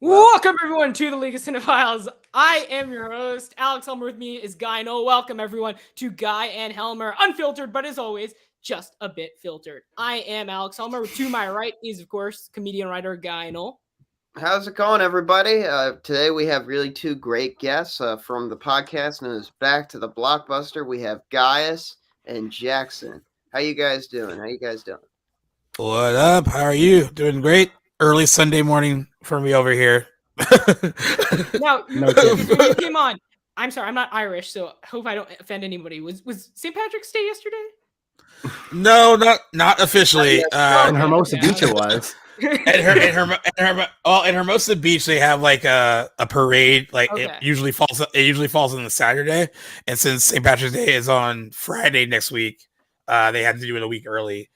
Welcome everyone to the League of Cinephiles. I am your host, Alex Helmer. With me is Guy Noel. Welcome everyone to Guy and Helmer, unfiltered, but as always, just a bit filtered. I am Alex Helmer. To my right is, of course, comedian writer Guy Noel. How's it going, everybody? Today we have really two great guests from the podcast known as Back to the Blockbuster. We have Gaius and Jackson. How you guys doing? What up? How are you? Doing great. Early Sunday morning for me over here. Now, when you came on, I'm sorry, I'm not Irish, so I hope I don't offend anybody. Was St. Patrick's Day yesterday? No, not officially. In Hermosa Beach it was. In Hermosa Beach they have like a parade. Like okay. It usually falls on the Saturday, and since St. Patrick's Day is on Friday next week, they had to do it a week early.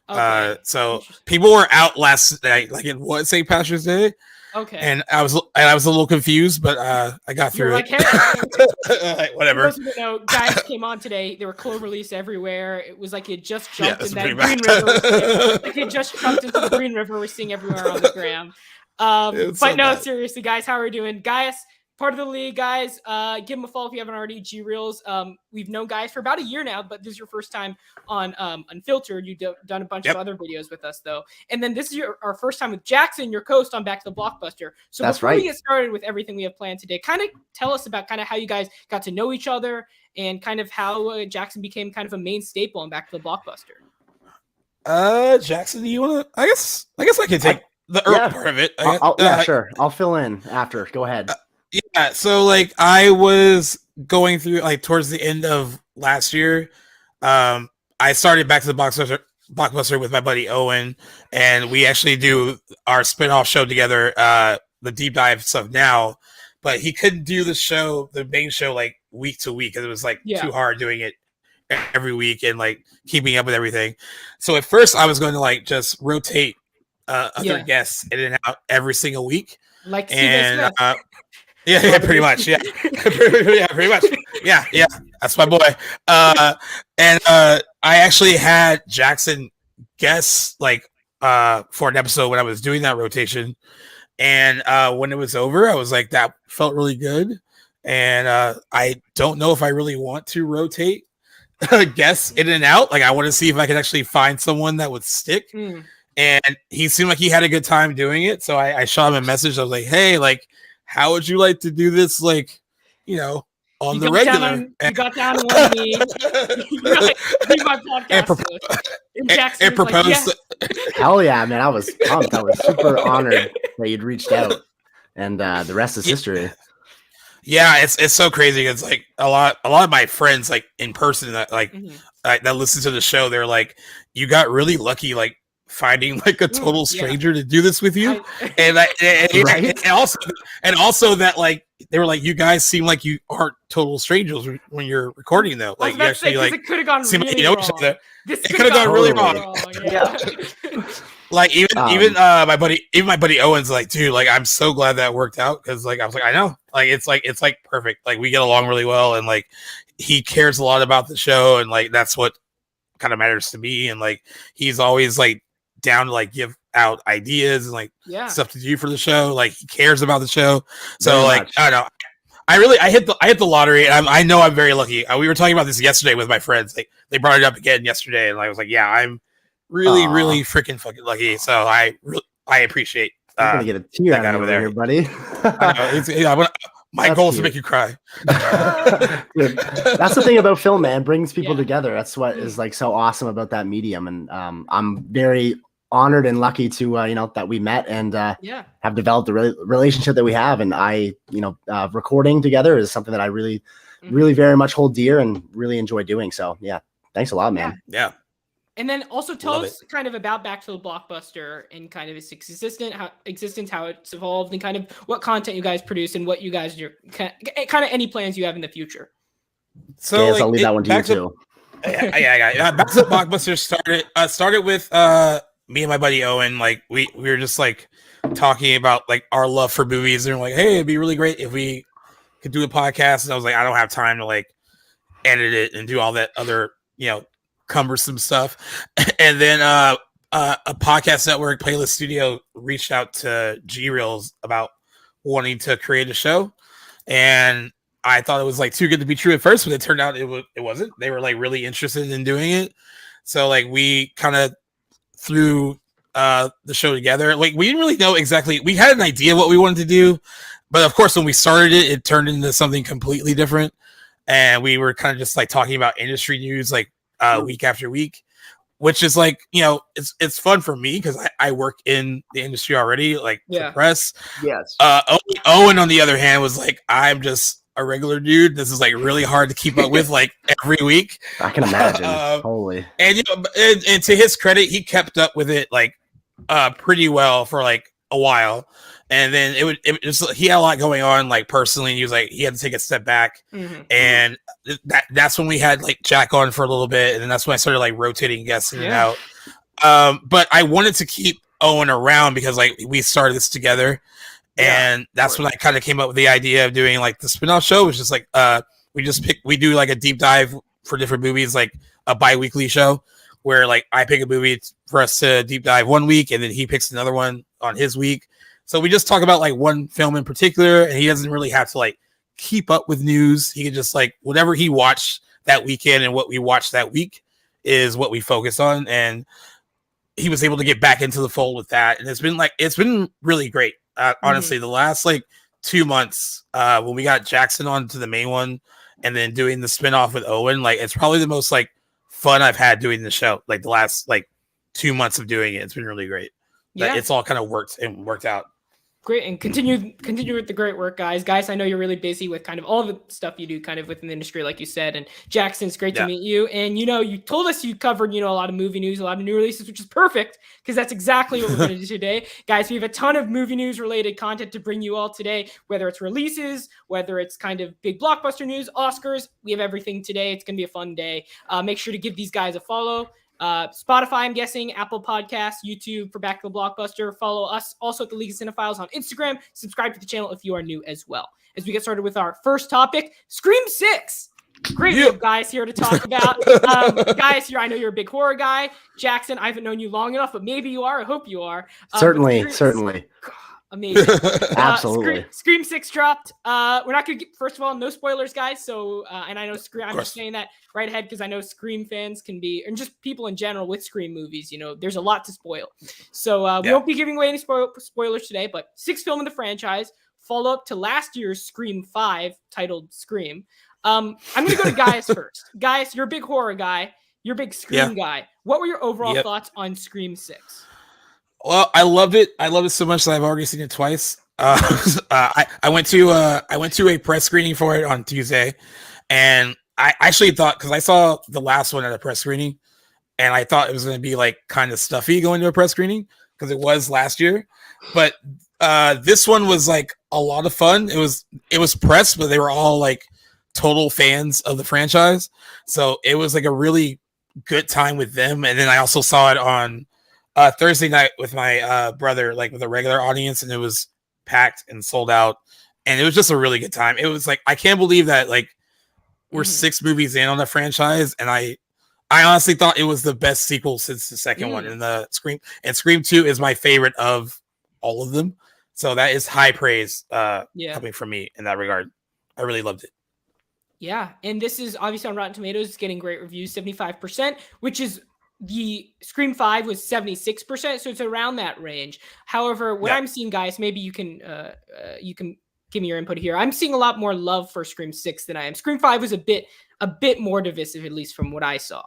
Okay. So people were out last night, like it was St. Patrick's Day. Okay. And I was a little confused, but I got through it. Hey, whatever. Guys came on today. There were clover leaves everywhere. It was like it just jumped in that Green River. Like it just jumped into the Green River. We're seeing everywhere on the gram. But no, seriously, guys, how are we doing? Gaius, part of the league, guys. Give him a follow if you haven't already. G Reels. We've known Gaius for about a year now, but this is your first time on Unfiltered. You've done a bunch of other videos with us, though. And then this is our first time with Jackson, your co-host on Back to the Blockbuster. So before we get started with everything we have planned today, kind of tell us about kind of how you guys got to know each other and kind of how Jackson became kind of a main staple on Back to the Blockbuster. Jackson, do you want to? I guess I can take the early part of it. Sure. I'll fill in after. Go ahead. Yeah, so like I was going through like towards the end of last year, I started Back to the Blockbuster with my buddy Owen, and we actually do our spin-off show together, the deep dive stuff now, but he couldn't do the main show like week to week because it was like too hard doing it every week and like keeping up with everything. So at first I was going to like just rotate other guests in and out every single week. Like Yeah, pretty much. Yeah, pretty much. Yeah, that's my boy. And I actually had Jackson guess like for an episode when I was doing that rotation, and when it was over, I was like, that felt really good. And I don't know if I really want to rotate guests in and out. Like, I want to see if I can actually find someone that would stick. And he seemed like he had a good time doing it, so I shot him a message. I was like, hey, like, how would you like to do this, like, on the regular? You got down on one knee. You're like, be my podcast. And proposed. Hell yeah, man. I was pumped. I was super honored that you'd reached out. And the rest is history. Yeah, it's so crazy. It's like a lot of my friends, like in person, that that listen to the show, they're like, you got really lucky, like, finding like a total stranger to do this with you, and also that like they were like, you guys seem like you aren't total strangers when you're recording though. Like you actually like it could have gone really wrong. Each other. It could have gone really wrong. Yeah. Like even my buddy Owen's like, dude, like I'm so glad that worked out because like I was like, I know, like it's like perfect. Like we get along really well, and like he cares a lot about the show, and like that's what kind of matters to me. And like he's always like down to like give out ideas and like stuff to do for the show. Like he cares about the show. So very like much. I don't know. I hit the lottery, and I know I'm very lucky. We were talking about this yesterday with my friends. Like they brought it up again yesterday, and I was like, yeah, I'm really really freaking fucking lucky. So I appreciate. I'm gonna get a tear out over there, buddy. My goal is to make you cry. Dude, that's the thing about film, man. It brings people together. That's what is like so awesome about that medium. And I'm very honored and lucky to that we met and have developed the relationship that we have. And recording together is something that I really very much hold dear and really enjoy doing. So yeah, thanks a lot, man. Yeah. And then also tell us kind of about Back to the Blockbuster and kind of its existence, how it's evolved, and kind of what content you guys produce and what you guys do, kind of any plans you have in the future. So I'll leave that one to you too. Yeah. Back to the Blockbuster started with me and my buddy Owen. Like we were just like talking about like our love for movies, and we're like, hey, it'd be really great if we could do a podcast. And I was like, I don't have time to like edit it and do all that other cumbersome stuff. And then a podcast network, Playlist Studio, reached out to G Reels about wanting to create a show, and I thought it was like too good to be true at first, but it turned out it wasn't. They were like really interested in doing it, so like we kind of threw the show together. Like we didn't really know exactly. We had an idea what we wanted to do, but of course when we started it, it turned into something completely different, and we were kind of just like talking about industry news like week after week, which is like, you know, it's fun for me because I work in the industry already, like for press. Yes. Owen, on the other hand, was like, I'm just a regular dude. This is like really hard to keep up with like every week. I can imagine. Holy. And you know, and to his credit, he kept up with it like pretty well for like a while. And then it was he had a lot going on like personally, and he was like he had to take a step back. And that's when we had like Jack on for a little bit, and then that's when I started like rotating guests in and out. But I wanted to keep Owen around because like we started this together, and that's when I kind of came up with the idea of doing like the spinoff show, which is like we do like a deep dive for different movies, like a bi-weekly show where like I pick a movie for us to deep dive one week, and then he picks another one on his week. So we just talk about like one film in particular, and he doesn't really have to like keep up with news. He can just like whatever he watched that weekend and what we watched that week is what we focus on. And he was able to get back into the fold with that. And it's been really great. Honestly, the last like 2 months, when we got Jackson on to the main one and then doing the spinoff with Owen, like it's probably the most like fun I've had doing the show. Like the last like 2 months of doing it. It's been really great. It's all kind of worked out. Great, and continue with the great work, guys. I know you're really busy with kind of all the stuff you do kind of within the industry, like you said. And Jackson, it's great to meet you. And, you know, you told us you covered, you know, a lot of movie news, a lot of new releases, which is perfect because that's exactly what we're going to do today. Guys, we have a ton of movie news related content to bring you all today, whether it's releases, whether it's kind of big blockbuster news, Oscars. We have everything today. It's going to be a fun day. Make sure to give these guys a follow. Spotify, I'm guessing, Apple Podcasts, YouTube for Back to the Blockbuster. Follow us also at the League of Cinephiles on Instagram. Subscribe to the channel if you are new as well. As we get started with our first topic, Scream 6. Great guys here to talk about. Guys, I know you're a big horror guy. Jackson, I haven't known you long enough, but maybe you are. I hope you are. Certainly. Amazing. Absolutely. Scream 6 dropped. We're not going to get, first of all, no spoilers, guys. So, and I know I'm just saying that right ahead because I know Scream fans can be, and just people in general with Scream movies, you know, there's a lot to spoil. So we won't be giving away any spoilers today, but 6th film in the franchise, follow up to last year's Scream 5 titled Scream. I'm going to go to Gaius first. Gaius, you're a big horror guy. You're a big Scream guy. What were your overall thoughts on Scream 6? Well, I loved it. I loved it so much that I've already seen it twice. I went to a press screening for it on Tuesday, and I actually thought, because I saw the last one at a press screening, and I thought it was going to be like kind of stuffy going to a press screening because it was last year, but this one was like a lot of fun. It was press, but they were all like total fans of the franchise, so it was like a really good time with them. And then I also saw it on Thursday night with my brother, like with a regular audience, and it was packed and sold out, and it was just a really good time. It was like, I can't believe that like we're 6 movies in on the franchise, and I honestly thought it was the best sequel since the second one in the Scream, and Scream 2 is my favorite of all of them, so that is high praise coming from me in that regard. I really loved it. Yeah, and this is obviously on Rotten Tomatoes. It's getting great reviews, 75%, which is the Scream 5 was 76%, so it's around that range. However, what I'm seeing, guys, maybe you can give me your input here. I'm seeing a lot more love for Scream 6 than I am. Scream 5 was a bit more divisive, at least from what I saw.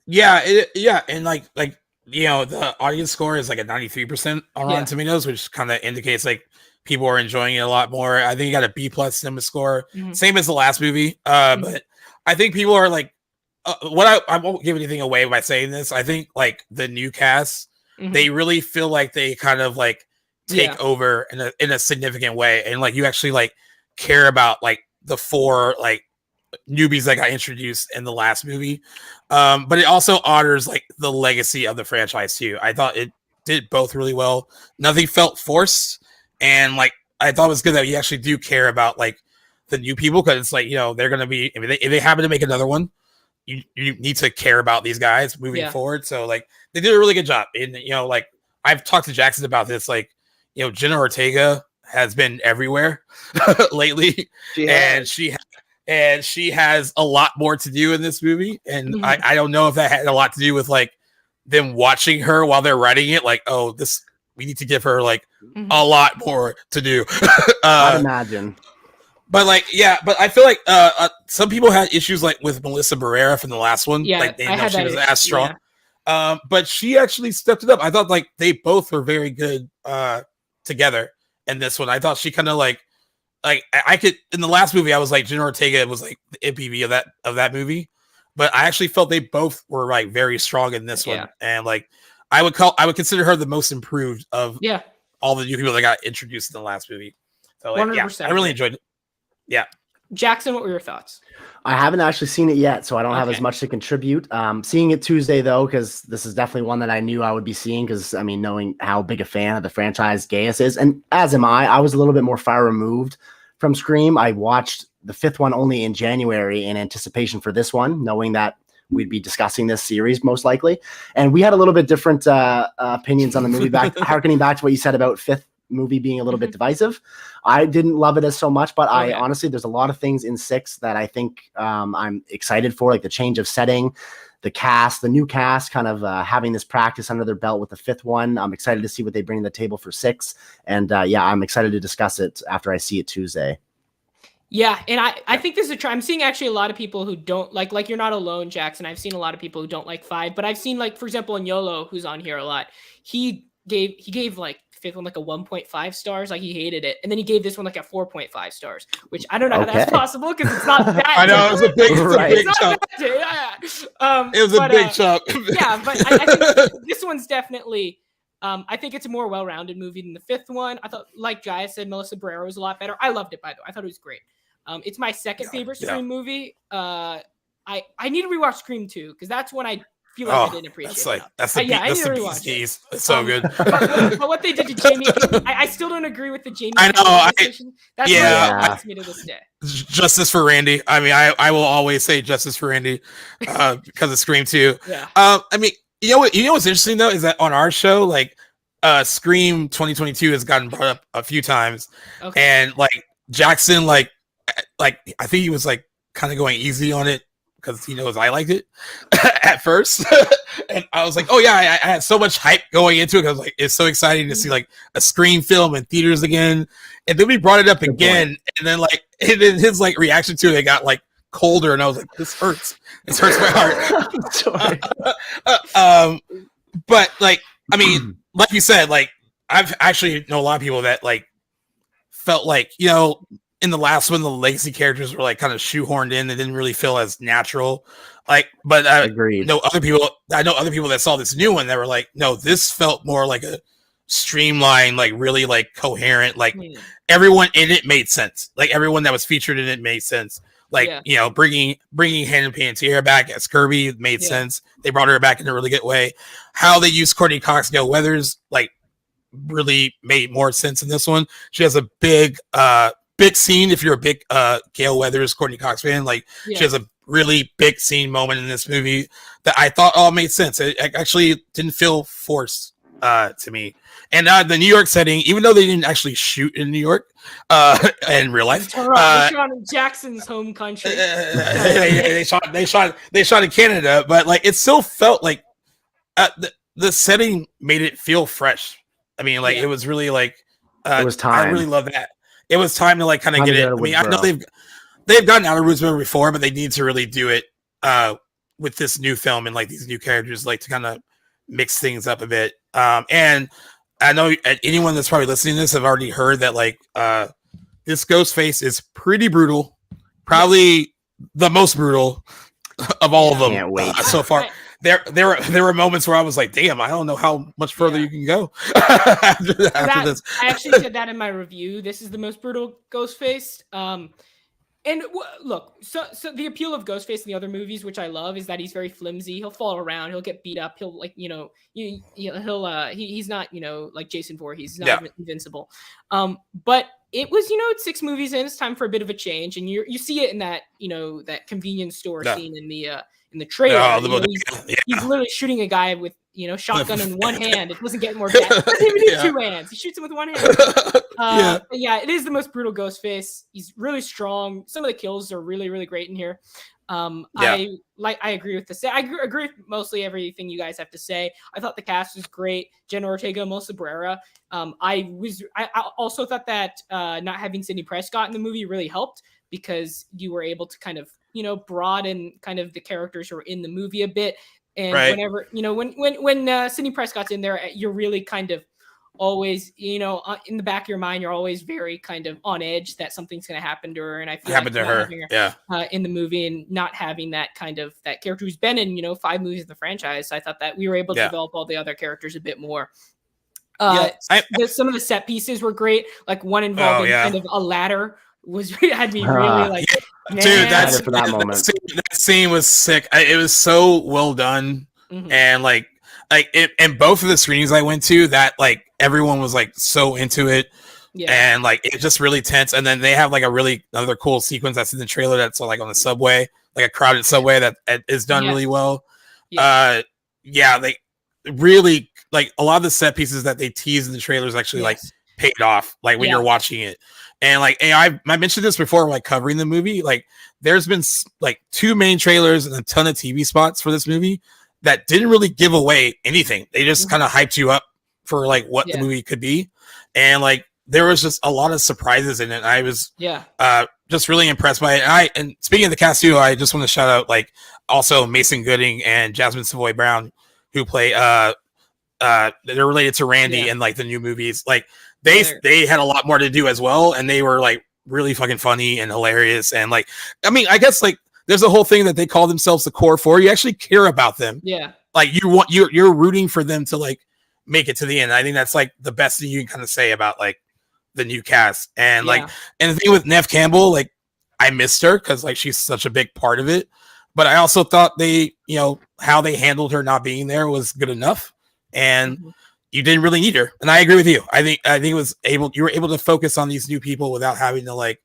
And like you know, the audience score is like a 93% on Rotten Tomatoes, which kind of indicates like people are enjoying it a lot more. I think you got a B+ cinema score, same as the last movie. But I think people are like, I won't give anything away by saying this. I think like the new cast, they really feel like they kind of like take over in a significant way, and like you actually like care about like the 4 like newbies that got introduced in the last movie. But it also honors like the legacy of the franchise too. I thought it did both really well. Nothing felt forced, and like I thought it was good that you actually do care about like the new people, because it's like, you know, they're gonna be, if they happen to make another one, you need to care about these guys moving forward. So like they did a really good job. And, you know, like I've talked to Jackson about this, like, you know, Jenna Ortega has been everywhere lately, and she has a lot more to do in this movie. And I don't know if that had a lot to do with like them watching her while they're writing it. Like, oh, we need to give her like a lot more to do. I'd imagine. But like, yeah, but I feel like some people had issues like with Melissa Barrera from the last one. Yeah, like they know she was as strong. Yeah. But she actually stepped it up. I thought like they both were very good together in this one. I thought she kind of like I could in the last movie I was like Jenna Ortega was like the MPV of that movie, but I actually felt they both were like very strong in this one, and like I would consider her the most improved of all the new people that got introduced in the last movie. So like, yeah, I really enjoyed it. Yeah. Jackson, what were your thoughts? I haven't actually seen it yet, so I don't have as much to contribute. Seeing it Tuesday, though, because this is definitely one that I knew I would be seeing because, I mean, knowing how big a fan of the franchise Gaius is, and as am I was a little bit more far removed from Scream. I watched the 5th one only in January in anticipation for this one, knowing that we'd be discussing this series most likely. And we had a little bit different opinions on the movie, harkening back to what you said about 5th movie being a little bit divisive. I didn't love it as so much, but I honestly, there's a lot of things in 6 that I think I'm excited for, like the change of setting, the new cast, kind of having this practice under their belt with the 5th one. I'm excited to see what they bring to the table for 6. And I'm excited to discuss it after I see it Tuesday. Yeah, and I think this is a try. I'm seeing actually a lot of people who don't like you're not alone, Jackson. I've seen a lot of people who don't like 5, but I've seen like, for example, Nyolo, who's on here a lot. He gave like 5th one like a 1.5 stars, like he hated it, and then he gave this one like a 4.5 stars, which I don't know how that's possible because it's not that. I know it was a big chunk. It was a big chunk. Yeah, but I think this one's definitely. I think it's a more well-rounded movie than the 5th one. I thought, like Jaya said, Melissa Barrera was a lot better. I loved it, by the way. I thought it was great. It's my second favorite Scream movie. I need to rewatch Scream 2 because that's when I feel like I didn't appreciate it. That's the rewatch. It's so good. But what they did to Jamie, I still don't agree with the Jamie. I know. That's what makes me to this day. Justice for Randy. I mean, I will always say justice for Randy because of Scream 2. Yeah. I mean, you know what's interesting though is that on our show, like Scream 2022 has gotten brought up a few times, and like Jackson, like I think he was like kind of going easy on it because he knows I liked it at first, and I was like, oh yeah, I had so much hype going into it. I was like, it's so exciting to see like a Scream film in theaters again, and then we brought it up again, and then his like reaction to it got like colder, and I was like, this hurts my heart. But like, I mean, like you said, like I've actually know a lot of people that like felt like, you know, in the last one the legacy characters were like kind of shoehorned in. They didn't really feel as natural. Like, but I know other people that saw this new one that were like, no, this felt more like a streamlined, like really like coherent, like everyone in it made sense. Like everyone that was featured in it made sense. Like, you know, bringing Hannah Panettiere back as Kirby made sense. They brought her back in a really good way. How they used Courtney Cox, Gail Weathers, like really made more sense in this one. She has a big scene. If you're a big Gail Weathers, Courtney Cox fan, like she has a really big scene moment in this movie that I thought all made sense. It actually didn't feel forced to me. And the New York setting, even though they didn't actually shoot in New York in real life, they shot in Jackson's home country. They shot in Canada, but like it still felt like the setting made it feel fresh. I mean, like it was really like it was time. I really love that. It was time to like kind of get it. I mean, I know they've gotten out of Woodsboro before, but they need to really do it with this new film and like these new characters, like to kind of mix things up a bit. And I know anyone that's probably listening to this have already heard that like this Ghostface is pretty brutal, probably the most brutal of all of them so far. There were moments where I was like, damn, I don't know how much further you can go after this. I actually said that in my review. This is the most brutal Ghostface. And look, so the appeal of Ghostface in the other movies, which I love, is that he's very flimsy. He'll fall around. He'll get beat up. He'll like, you know, he's not, you know, like Jason Voorhees. He's not invincible. But it was, you know, it's 6 movies in. It's time for a bit of a change, and you see it in that, you know, that convenience store scene in the trailer. He's literally shooting a guy with shotgun in one hand. It doesn't get more bad. It doesn't even need two hands. He shoots him with one hand. It is the most brutal Ghostface. He's really strong. Some of the kills are really, really great in here. I agree with I agree with mostly everything you guys have to say. I thought the cast was great. Jenna Ortega, Melissa Barrera. I also thought that not having Sidney Prescott in the movie really helped, because you were able to kind of broaden kind of the characters who are in the movie a bit. And whenever when Sidney Prescott's in there, you're really kind of always, in the back of your mind, you're always very kind of on edge that something's going to happen to her. And I feel happened to her, in the movie, and not having that kind of that character who's been in 5 movies in the franchise. I thought that we were able to develop all the other characters a bit more. Some of the set pieces were great, like one involving kind of a ladder had me really like. Dude, that scene was sick. It was so well done, and like in both of the screenings I went to, that like everyone was like so into it, and like it's just really tense. And then they have like another cool sequence that's in the trailer that's like on the subway, like a crowded subway that is done really well. They really like a lot of the set pieces that they tease in the trailers actually like paid off, like when you're watching it. And like, I mentioned this before, like covering the movie, like there's been like 2 main trailers and a ton of TV spots for this movie that didn't really give away anything. They just kind of hyped you up for like what the movie could be. And like, there was just a lot of surprises in it. I was just really impressed by it. And speaking of the cast too, I just want to shout out like also Mason Gooding and Jasmine Savoy Brown, who play they're related to Randy in like the new movies. Like they had a lot more to do as well, and they were like really fucking funny and hilarious. And like, I mean, I guess like there's a whole thing that they call themselves the Core Four. You actually care about them. Yeah. Like you're rooting for them to like make it to the end. I think that's like the best thing you can kind of say about like the new cast. And like, and the thing with Neve Campbell, like I missed her because like she's such a big part of it. But I also thought they, how they handled her not being there was good enough. And you didn't really need her. And I agree with you. I think you were able to focus on these new people without having to like,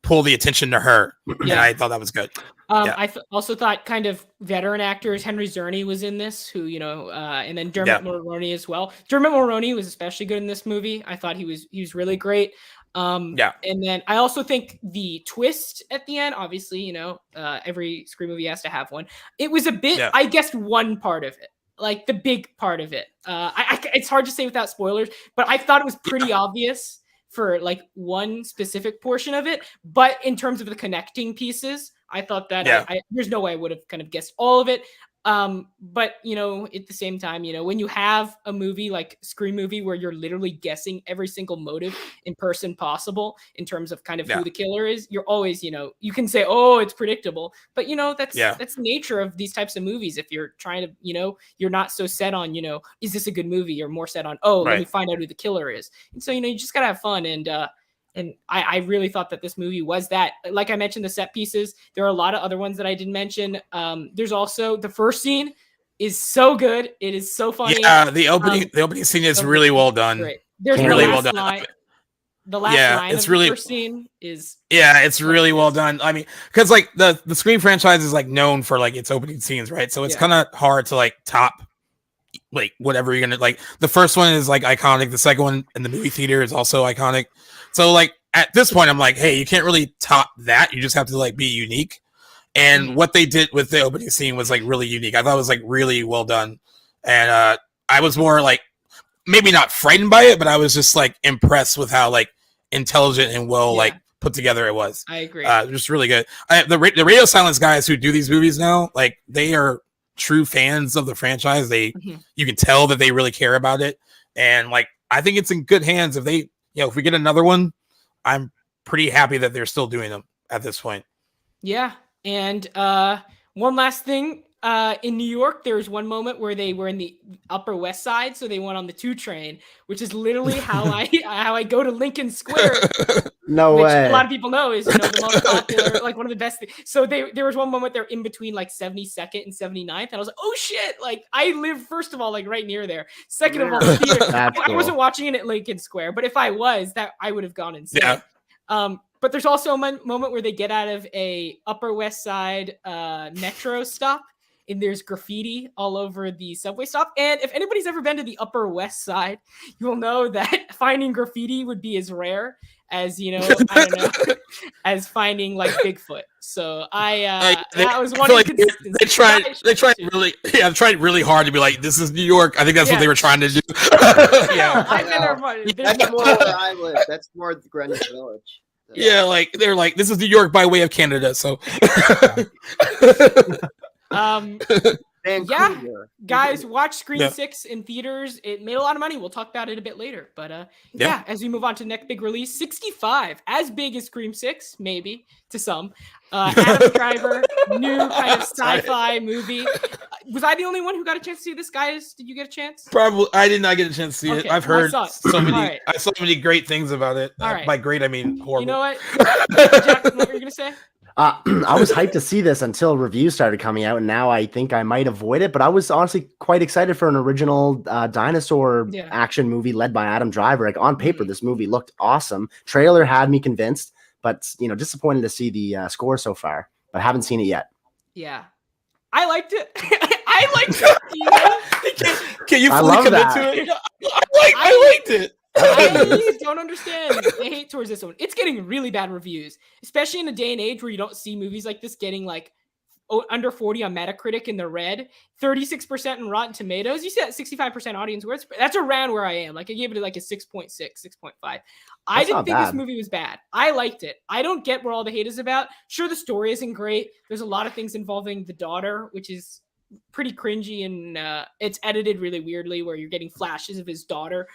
pull the attention to her. And I thought that was good. I also thought kind of veteran actors, Henry Czerny was in this, who, and then Dermot Mulroney as well. Dermot Mulroney was especially good in this movie. I thought he was really great. And then I also think the twist at the end, obviously, every Scream movie has to have one. It was a bit, I guess, one part of it. Like the big part of it. It's hard to say without spoilers, but I thought it was pretty obvious for like one specific portion of it. But in terms of the connecting pieces, I thought that there's no way I would have kind of guessed all of it. But at the same time, when you have a movie like Scream movie where you're literally guessing every single motive in person possible in terms of kind of who the killer is, you're always, you can say, oh, it's predictable, but that's the nature of these types of movies. If you're trying to, you're not so set on, is this a good movie? You're more set on, let me find out who the killer is. And so, you just gotta have fun. And I really thought that this movie was that. Like I mentioned, the set pieces. There are a lot of other ones that I didn't mention. There's also the first scene is so good. It is so funny. Yeah, the opening scene is really well done. Great. There's really well done. The last line of the first scene is it's really well done. I mean, because like the Scream franchise is like known for like its opening scenes, right? So it's kind of hard to like top like whatever you're gonna like. The first one is like iconic. The second one in the movie theater is also iconic. So like at this point, I'm like, hey, you can't really top that. You just have to like be unique. And what they did with the opening scene was like really unique. I thought it was like really well done. And I was more like maybe not frightened by it, but I was just like impressed with how like intelligent and well like put together it was. I agree. Just really good. The Radio Silence guys who do these movies now, like they are true fans of the franchise. You can tell that they really care about it. And like I think it's in good hands. If they if we get another one, I'm pretty happy that they're still doing them at this point. Yeah. And one last thing, in New York, there was one moment where they were in the Upper West Side, so they went on the 2 train, which is literally how I go to Lincoln Square. No way. A lot of people know is the most popular, like one of the best things. So there was one moment they're in between like 72nd and 79th, and I was like, oh shit! Like I live first of all like right near there. Second of all, the theater. I wasn't watching it at Lincoln Square, but if I was, that I would have gone insane. Yeah. But there's also a moment where they get out of a Upper West Side metro stop, and there's graffiti all over the subway stop. And if anybody's ever been to the Upper West Side, you will know that finding graffiti would be as rare as, you know, I don't know, as finding like Bigfoot. So that was one like inconsistency. they tried really hard to be like, this is New York. I think that's what they were trying to do. Yeah, that's more where I live. That's more Greenwich Village. Yeah, like they're like, this is New York by way of Canada. So, Vancouver. Guys, watch Scream 6 in theaters. It made a lot of money. We'll talk about it a bit later. But as we move on to the next big release, 65, as big as Scream 6, maybe to some. Adam Driver, new kind of sci-fi movie. Was I the only one who got a chance to see this, guys? Did you get a chance? Probably. I did not get a chance to see it. I've heard I saw many great things about it. By great, I mean horrible. You know what? Jackson, what were you gonna say? I was hyped to see this until reviews started coming out, and now I think I might avoid it. But I was honestly quite excited for an original dinosaur action movie led by Adam Driver. Like on paper, this movie looked awesome. Trailer had me convinced, but disappointed to see the score so far. But haven't seen it yet. Yeah, I liked it. I liked it. Can you fully commit to it? I liked it. I don't understand the hate towards this one. It's getting really bad reviews, especially in a day and age where you don't see movies like this getting like under 40 on Metacritic in the red, 36% in Rotten Tomatoes. You see that 65% audience words. That's around where I am. Like I gave it like a 6.6, 6.5. I didn't think this movie was bad. I liked it. I don't get where all the hate is about. Sure, the story isn't great. There's a lot of things involving the daughter, which is pretty cringy, and it's edited really weirdly where you're getting flashes of his daughter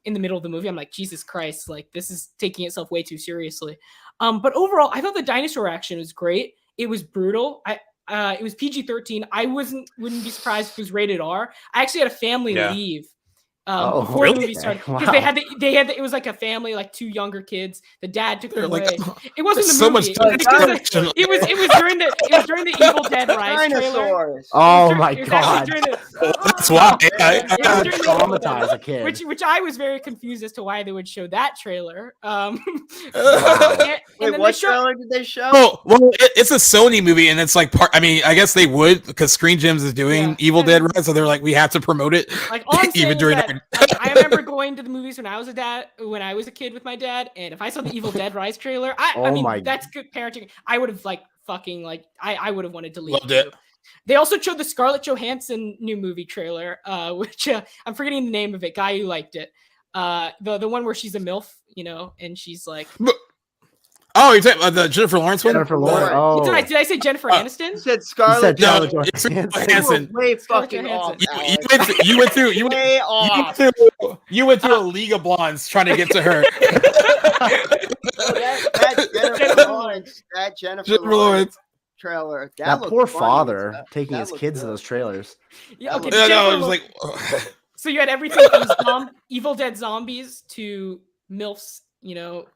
in the middle of the movie. I'm like, Jesus Christ, like this is taking itself way too seriously. But overall, I thought the dinosaur action was great. It was brutal. It was PG-13. I wouldn't be surprised if it was rated R. I actually had a family leave before the movie started because they had it was like a family, like two younger kids. The dad took them away. It wasn't the movie. It was during the Evil Dead Rise trailer. Oh my god! That's why traumatized a kid. Which I was very confused as to why they would show that trailer. Wait, what trailer did they show? Oh, well, it's a Sony movie, and it's like part. I mean, I guess they would because Screen Gems is doing Evil Dead Rise, so they're like, we have to promote it. Like even during that. I remember going to the movies when I was a kid with my dad, and if I saw the Evil Dead Rise trailer, I mean that's good parenting. I would have I would have wanted to leave. Loved it. They also showed the Scarlett Johansson new movie trailer, which I'm forgetting the name of it. Guy who liked it, the one where she's a MILF, and she's like. Oh, you're talking about the Jennifer Lawrence one? Jennifer Lawrence. Oh. Did I say Jennifer Aniston? You said Scarlett Johansson. Way fucking off. You went through a League of Blondes trying to get to her. that Jennifer Lawrence trailer. That poor father taking his kids to those trailers. Yeah, okay. No, it was like. So you had everything from Evil Dead zombies to MILFs.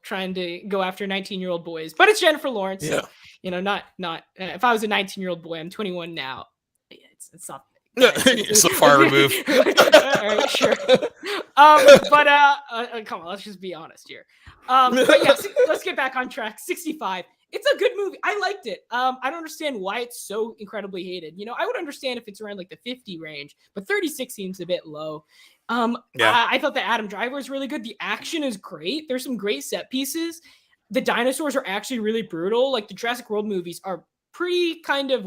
Trying to go after 19-year-old boys, but it's Jennifer Lawrence. Yeah. So, not. If I was a 19-year-old boy, I'm 21 now. It's not. You're so far removed. All right, sure. Come on, let's just be honest here. But yeah, let's get back on track. 65. It's a good movie. I liked it. I don't understand why it's so incredibly hated. I would understand if it's around like the 50 range, but 36 seems a bit low. I thought that Adam Driver was really good. The action is great. There's some great set pieces. The dinosaurs are actually really brutal. Like the Jurassic World movies are pretty kind of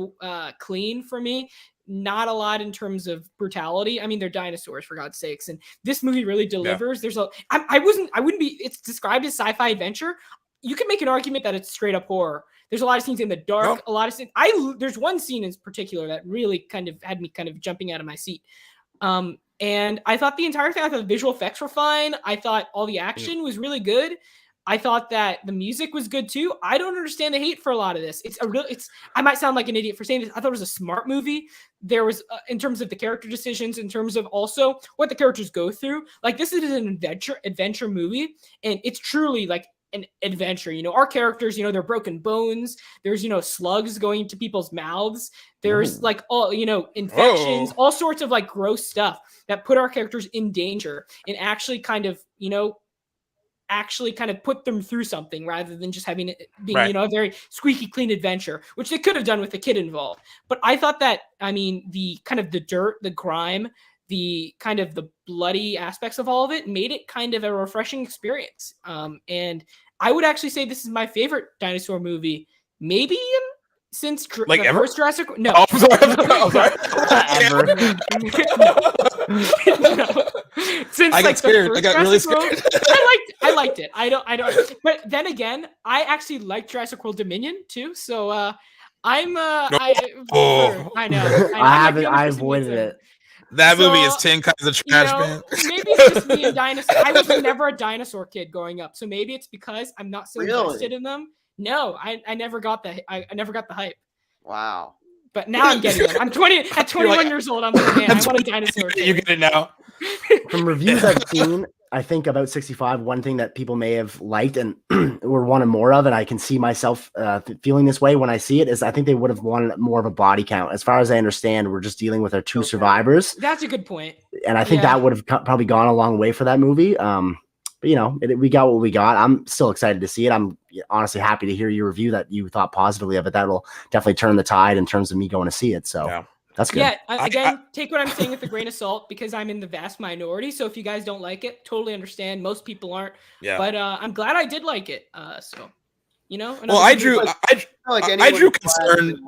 clean for me. Not a lot in terms of brutality. I mean, they're dinosaurs for God's sakes. And this movie really delivers. There's it's described as sci-fi adventure. You can make an argument that it's straight up horror. There's a lot of scenes in the dark, a lot of scenes. There's one scene in particular that really kind of had me kind of jumping out of my seat. And I thought the entire thing, I thought the visual effects were fine. I thought all the action was really good. I thought that the music was good too. I don't understand the hate for a lot of this. I might sound like an idiot for saying this. I thought it was a smart movie. There was, in terms of the character decisions, in terms of also what the characters go through. Like this is an adventure movie, and it's truly like an adventure. Our characters, they're broken bones. There's, slugs going into people's mouths. There's like all, infections, all sorts of like gross stuff that put our characters in danger and actually kind of, actually kind of put them through something rather than just having it being, a very squeaky clean adventure, which they could have done with the kid involved. But I thought that, the kind of the dirt, the grime, the kind of the bloody aspects of all of it made it kind of a refreshing experience. And I would actually say this is my favorite dinosaur movie, maybe since the first Jurassic. No, I'm sorry. Ever. No. Since I got scared. I got really scared. I liked it. I don't. But then again, I actually liked Jurassic World Dominion too. So I know. I avoided it. That movie is 10 kinds of trash, man. Maybe it's just me and dinosaurs. I was never a dinosaur kid growing up, so maybe it's because I'm not so invested in them. No, I never got the I never got the hype. Wow. But now I'm getting it. I'm 21 years old. I'm like, man, I want a dinosaur kid. You get it now. From reviews I've seen, I think about 65, one thing that people may have liked and were wanting more of, and I can see myself feeling this way when I see it, is I think they would have wanted more of a body count. As far as I understand, we're just dealing with our two survivors. That's a good point. And I think that would have probably gone a long way for that movie. But we got what we got. I'm still excited to see it. I'm honestly happy to hear your review that you thought positively of it. That'll definitely turn the tide in terms of me going to see it. So that's good. Yeah, again, take what I'm saying with a grain of salt because I'm in the vast minority. So if you guys don't like it, totally understand. Most people aren't. Yeah. But I'm glad I did like it. Well, I drew concern.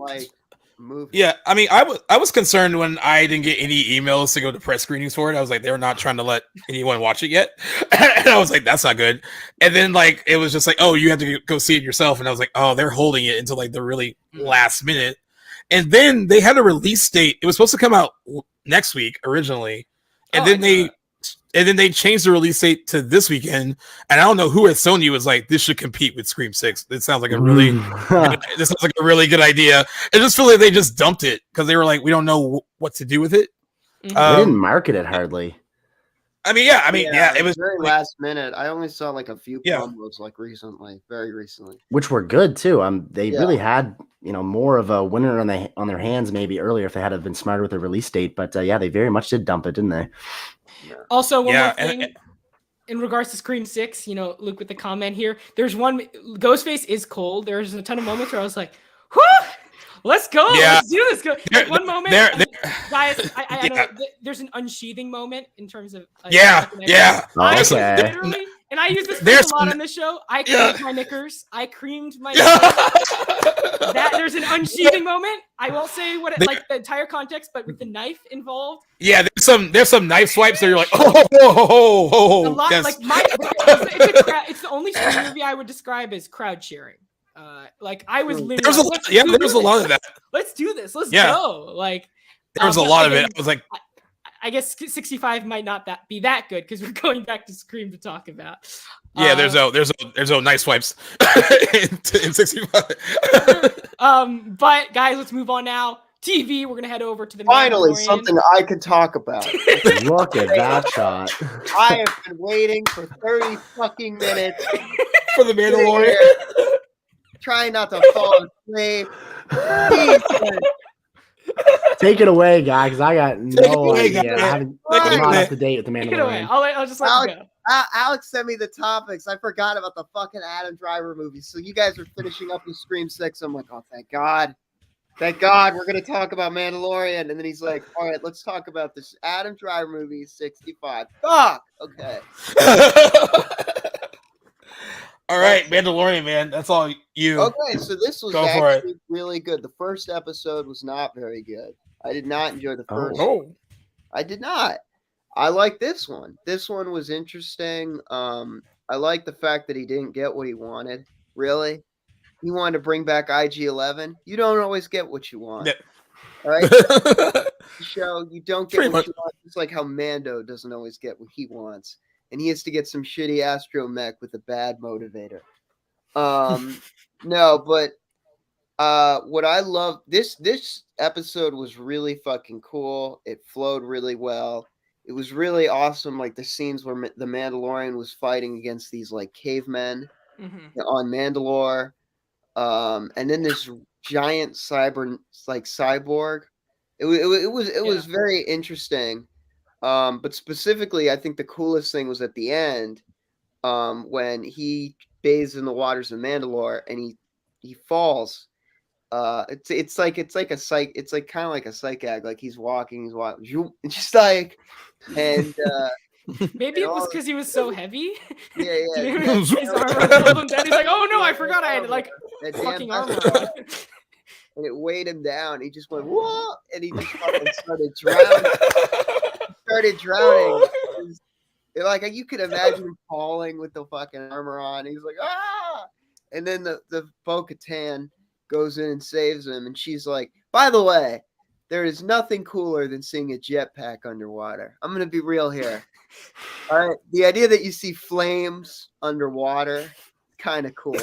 Movie. Yeah, I was concerned when I didn't get any emails to go to press screenings for it. I was like, they were not trying to let anyone watch it yet, and I was like, that's not good. And then it was just like, oh, you have to go see it yourself, and I was like, oh, they're holding it until the really last minute. And then they had a release date. It was supposed to come out next week originally, and then they changed the release date to this weekend. And I don't know who at Sony was like, this should compete with Scream 6. It sounds like a really, this sounds like a really good idea. I just feel like they just dumped it because they were like, we don't know what to do with it. They didn't market it hardly. It was very last minute. I only saw a few promos very recently, which were good too. They really had more of a winner on their hands maybe earlier if they had been smarter with the release date. But they very much did dump it, didn't they? Also, one more thing in regards to Scream 6, Luke with the comment here. There's one, Ghostface is cold. There's a ton of moments where I was like, whoo, let's go. Yeah. Let's do this. One moment, guys, I don't know, there's an unsheathing moment in terms of. Okay. And I use this a lot on this show. I creamed my knickers. I creamed my knickers. There's an unsheathing moment. I won't say what the entire context, but with the knife involved. Yeah, there's some knife swipes that you're like, oh. A lot, yes. It's the only Scream movie I would describe as crowd cheering. I was literally. There was a lot of that. Let's do this. Let's go. There was a lot of it. I was like. I guess 65 might not be that good because we're going back to Scream to talk about. Yeah, there's no nice swipes in 65. But guys, let's move on now. TV, we're gonna head over to the finally something I could talk about. Look at that shot. I have been waiting for 30 fucking minutes for the Mandalorian. Trying not to fall asleep. Take it away, guy, because I got no idea. I'm not up to date with the Mandalorian. I'll just let you go. Alex sent me the topics. I forgot about the fucking Adam Driver movie. So you guys are finishing up with Scream 6. I'm like, oh, thank God. Thank God we're going to talk about Mandalorian. And then he's like, all right, let's talk about this Adam Driver movie, 65. Fuck! Okay. All right, Mandalorian, man. That's all you. Okay, so this was actually really good. The first episode was not very good. I did not enjoy the first one. I did not. I like this one. This one was interesting. I like the fact that he didn't get what he wanted. Really? He wanted to bring back IG-11. You don't always get what you want. Yeah. All right? Show, you don't get what you want. It's like how Mando doesn't always get what he wants. And he has to get some shitty astromech with a bad motivator. No, but what I love, this episode was really fucking cool. It flowed really well. It was really awesome, the scenes where the Mandalorian was fighting against these cavemen on Mandalore. And then this giant cyborg. It was very interesting. But specifically, I think the coolest thing was at the end when he bathes in the waters of Mandalore and he falls. It's like a psych. It's like kind of like a psych gag. Like he's walking, just like, and maybe it was because he was so heavy. Yeah. His armor pulled him down. He's like, oh no, I forgot I had like fucking armor on. And it weighed him down. He just went whoa, and he just fucking started drowning. Like you could imagine him falling with the fucking armor on. He's like ah, and then the Bo-Katan goes in and saves him, and she's like, by the way, there is nothing cooler than seeing a jetpack underwater. I'm gonna be real here. All right, the idea that you see flames underwater, kind of cool.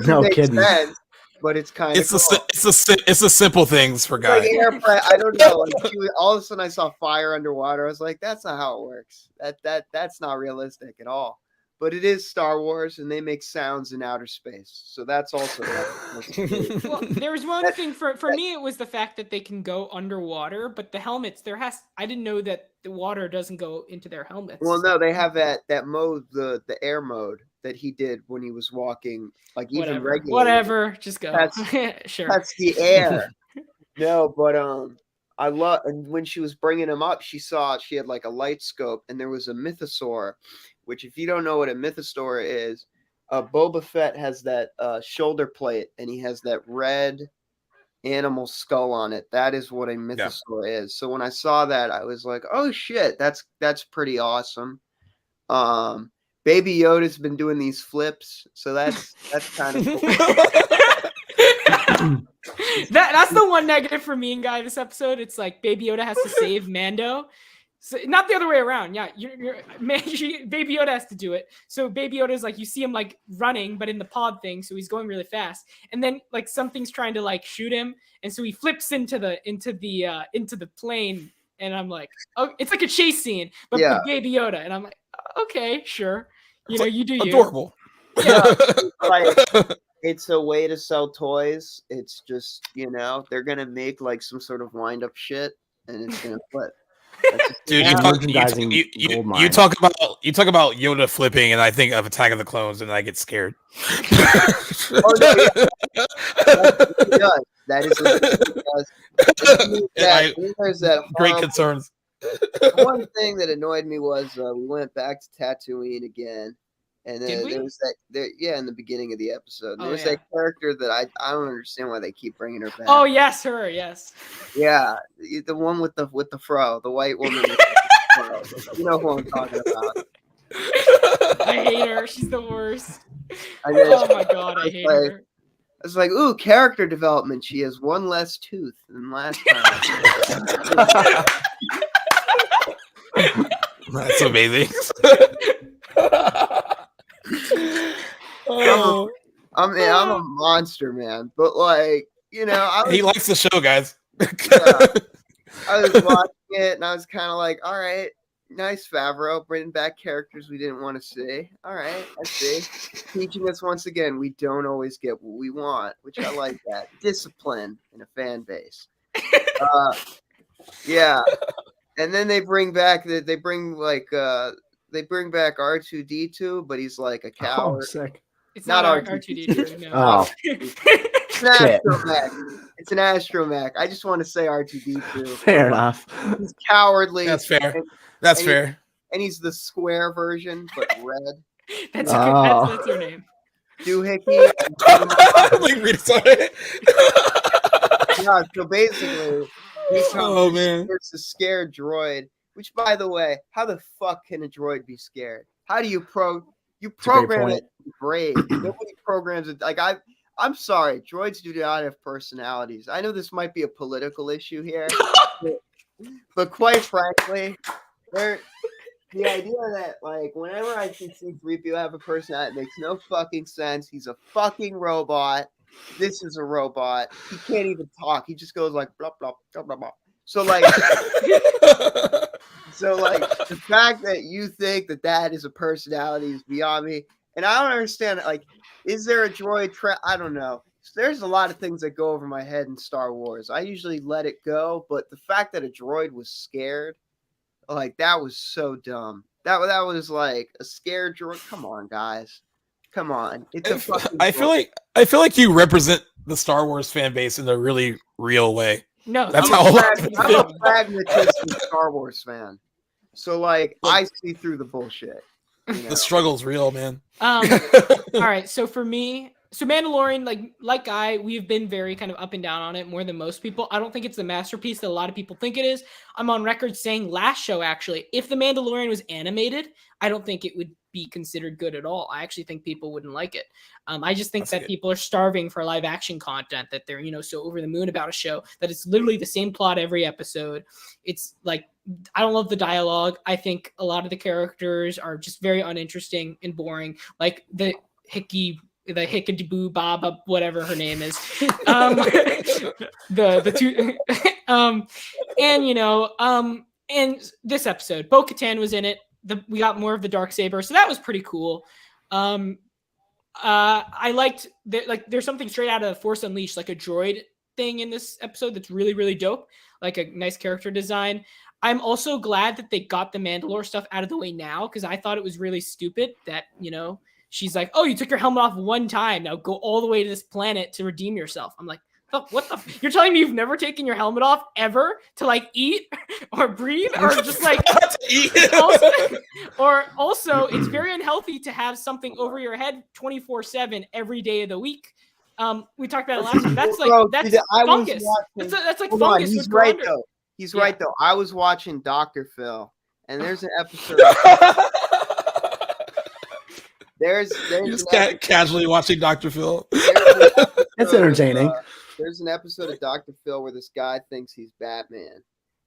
No kidding. Sense, but it's kind of cool. It's the simple things for guys. Like I don't know. Like all of a sudden, I saw fire underwater. I was like, that's not how it works. That's not realistic at all. But it is Star Wars, and they make sounds in outer space, so that's also. Well, there was one thing for me. It was the fact that they can go underwater, but the helmets. I didn't know that the water doesn't go into their helmets. Well, no, they have that mode, the air mode that he did when he was walking, like even regular. Whatever, just go. Sure. That's the air. No, but I love, and when she was bringing him up, she had like a light scope, and there was a mythosaur. Which, if you don't know what a mythosaur is, Boba Fett has that shoulder plate, and he has that red animal skull on it. That is what a mythosaur is. So when I saw that, I was like, "Oh shit, that's pretty awesome." Baby Yoda's been doing these flips, so that's kind of cool. That's the one negative for me and Guy this episode. It's like Baby Yoda has to save Mando. So, not the other way around. Yeah, Baby Yoda has to do it. So Baby Yoda is like, you see him like running, but in the pod thing, so he's going really fast. And then like something's trying to like shoot him, and so he flips into the plane. And I'm like, oh, it's like a chase scene, but with Baby Yoda. And I'm like, okay, sure. You do adorable. Yeah. It's a way to sell toys. It's just they're gonna make like some sort of wind up shit, and it's gonna flip. Dude, you talk about Yoda flipping, and I think of Attack of the Clones, and I get scared. Oh no, yeah. That is there's that great concerns. One thing that annoyed me was we went back to Tatooine again, and then there was in the beginning of the episode. There's that character that I don't understand why they keep bringing her back. Oh yes, her, yes. Yeah, the one with the fro, the white woman. You know who I'm talking about. I hate her. She's the worst. Oh my god, I hate her. I was like, ooh, character development. She has one less tooth than last time. That's amazing. I'm a monster, man. But like, he likes the show, guys. I was watching it, and I was kind of like, all right, nice Favreau, bringing back characters we didn't want to see. All right, I see. Teaching us once again, we don't always get what we want, which I like that. Discipline in a fan base. Yeah. And then they bring back R2-D2, but he's like a coward. Oh, sick. It's not R2-D2. No. Oh. It's an astromech. I just want to say R2-D2. Fair enough. He's cowardly. That's fair. That's fair. And he's the square version, but red. That's your name. Doohickey. Yeah, so basically, there's a scared droid. Which, by the way, how the fuck can a droid be scared? How do you program it to be brave? Nobody programs it. Like I'm sorry, droids do not have personalities. I know this might be a political issue here, but quite frankly, the idea that like whenever I see C-3PO have a personality, it makes no fucking sense. He's a fucking robot. This is a robot. He can't even talk. He just goes like blah blah blah blah blah. So like, the fact that you think that is a personality is beyond me. And I don't understand. Like, is there a droid? I don't know. There's a lot of things that go over my head in Star Wars. I usually let it go, but the fact that a droid was scared, like that was so dumb. That was like a scared droid. Come on, guys. Come on. It's I feel like you represent the Star Wars fan base in a really real way. No, that's I'm a pragmatist Star Wars fan. So like I see through the bullshit. You know? The struggle's real, man. All right, so for me, Mandalorian, like we've been very kind of up and down on it more than most people. I don't think it's the masterpiece that a lot of people think it is. I'm on record saying last show, actually, if The Mandalorian was animated, I don't think it would be considered good at all. I actually think people wouldn't like it. I just think that people are starving for live action content, that they're, so over the moon about a show, that it's literally the same plot every episode. It's like, I don't love the dialogue. I think a lot of the characters are just very uninteresting and boring. Like the Hickadiboo Baba, whatever her name is. The two, and this episode, Bo-Katan was in it. We got more of the Darksaber, so that was pretty cool. I liked there's something straight out of Force Unleashed, like a droid thing in this episode that's really, really dope, like a nice character design. I'm also glad that they got the Mandalore stuff out of the way now, because I thought it was really stupid that, she's like, oh, you took your helmet off one time. Now go all the way to this planet to redeem yourself. I'm like, oh, what the? You're telling me you've never taken your helmet off ever to like eat or breathe or just like eat? Also, it's very unhealthy to have something over your head 24/7 every day of the week. We talked about it last time. That's fungus. That's like fungus. He's right though. He's right though. I was watching Dr. Phil, and there's an episode. There's just casually watching Dr. Phil. It's entertaining. There's an episode of Dr. Phil where this guy thinks he's Batman,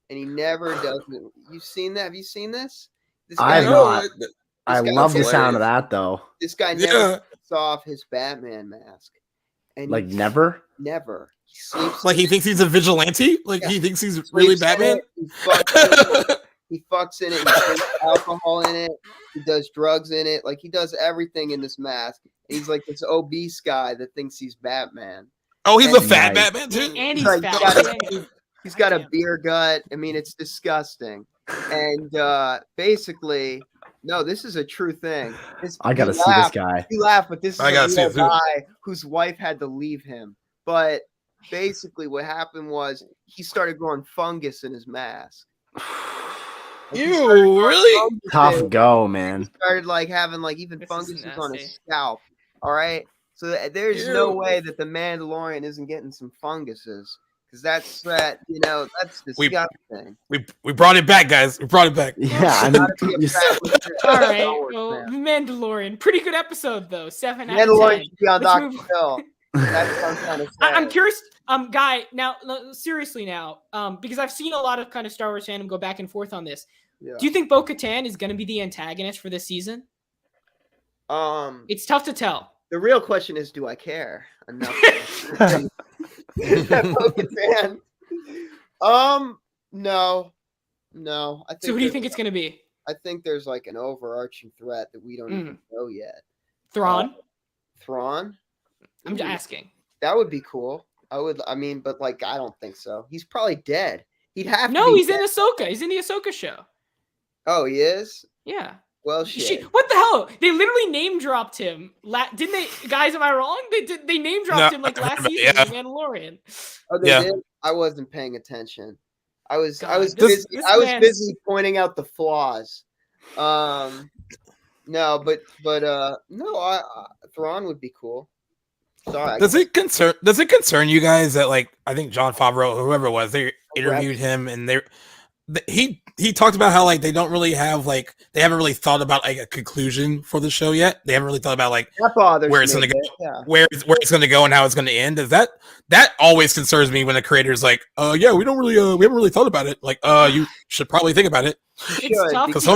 and he never does it. You've seen that? Have you seen this? I know. I love the sound of that though. This guy never takes off his Batman mask, and never. He sleeps. Like he thinks he's a vigilante. Like he thinks he's really Batman. He fucks in it. He drinks alcohol in it. He does drugs in it. Like he does everything in this mask. He's like this obese guy that thinks he's Batman. Oh, he's a fat Batman too. And he's fat. He's got a beer gut. I mean, it's disgusting. And basically, no, this is a true thing. I gotta see this guy. You laugh, but this is a guy whose wife had to leave him. But basically, what happened was he started growing fungus in his mask. Ew, really? Tough go, man. He started having even funguses on his scalp. All right, so there's no way that the Mandalorian isn't getting some funguses, because that's disgusting. We brought it back, guys. We brought it back. Yeah, all right. Well, Mandalorian, pretty good episode though. 7 out of 10. Mandalorian should be on Dr. Phil. That's what I'm trying to say. I'm curious, Guy. Now, seriously, because I've seen a lot of kind of Star Wars fandom go back and forth on this. Yeah. Do you think Bo-Katan is going to be the antagonist for this season? It's tough to tell. The real question is, do I care enough? Bo-Katan. No. I think. So, who do you think it's going to be? I think there's an overarching threat that we don't even know yet. Thrawn. Thrawn. I'm just asking. That would be cool. I don't think so. He's probably dead. He'd have to. No, he's in Ahsoka. He's in the Ahsoka show. Oh, he is? Yeah. Well, shit. What the hell? They literally name dropped him. Didn't they? Guys, am I wrong? They name dropped him last season in The Mandalorian. Oh, they did? I wasn't paying attention. I was busy pointing out the flaws. No, but Thrawn would be cool. Sorry. Does it concern you guys that I think Jon Favreau, whoever it was, they interviewed him and he talked about how they don't really have they haven't really thought about a conclusion for the show yet. They haven't really thought about where it's going to go, where it's going to go and how it's going to end. Is that always concerns me when a creator's we haven't really thought about it. You should probably think about it. It's tough because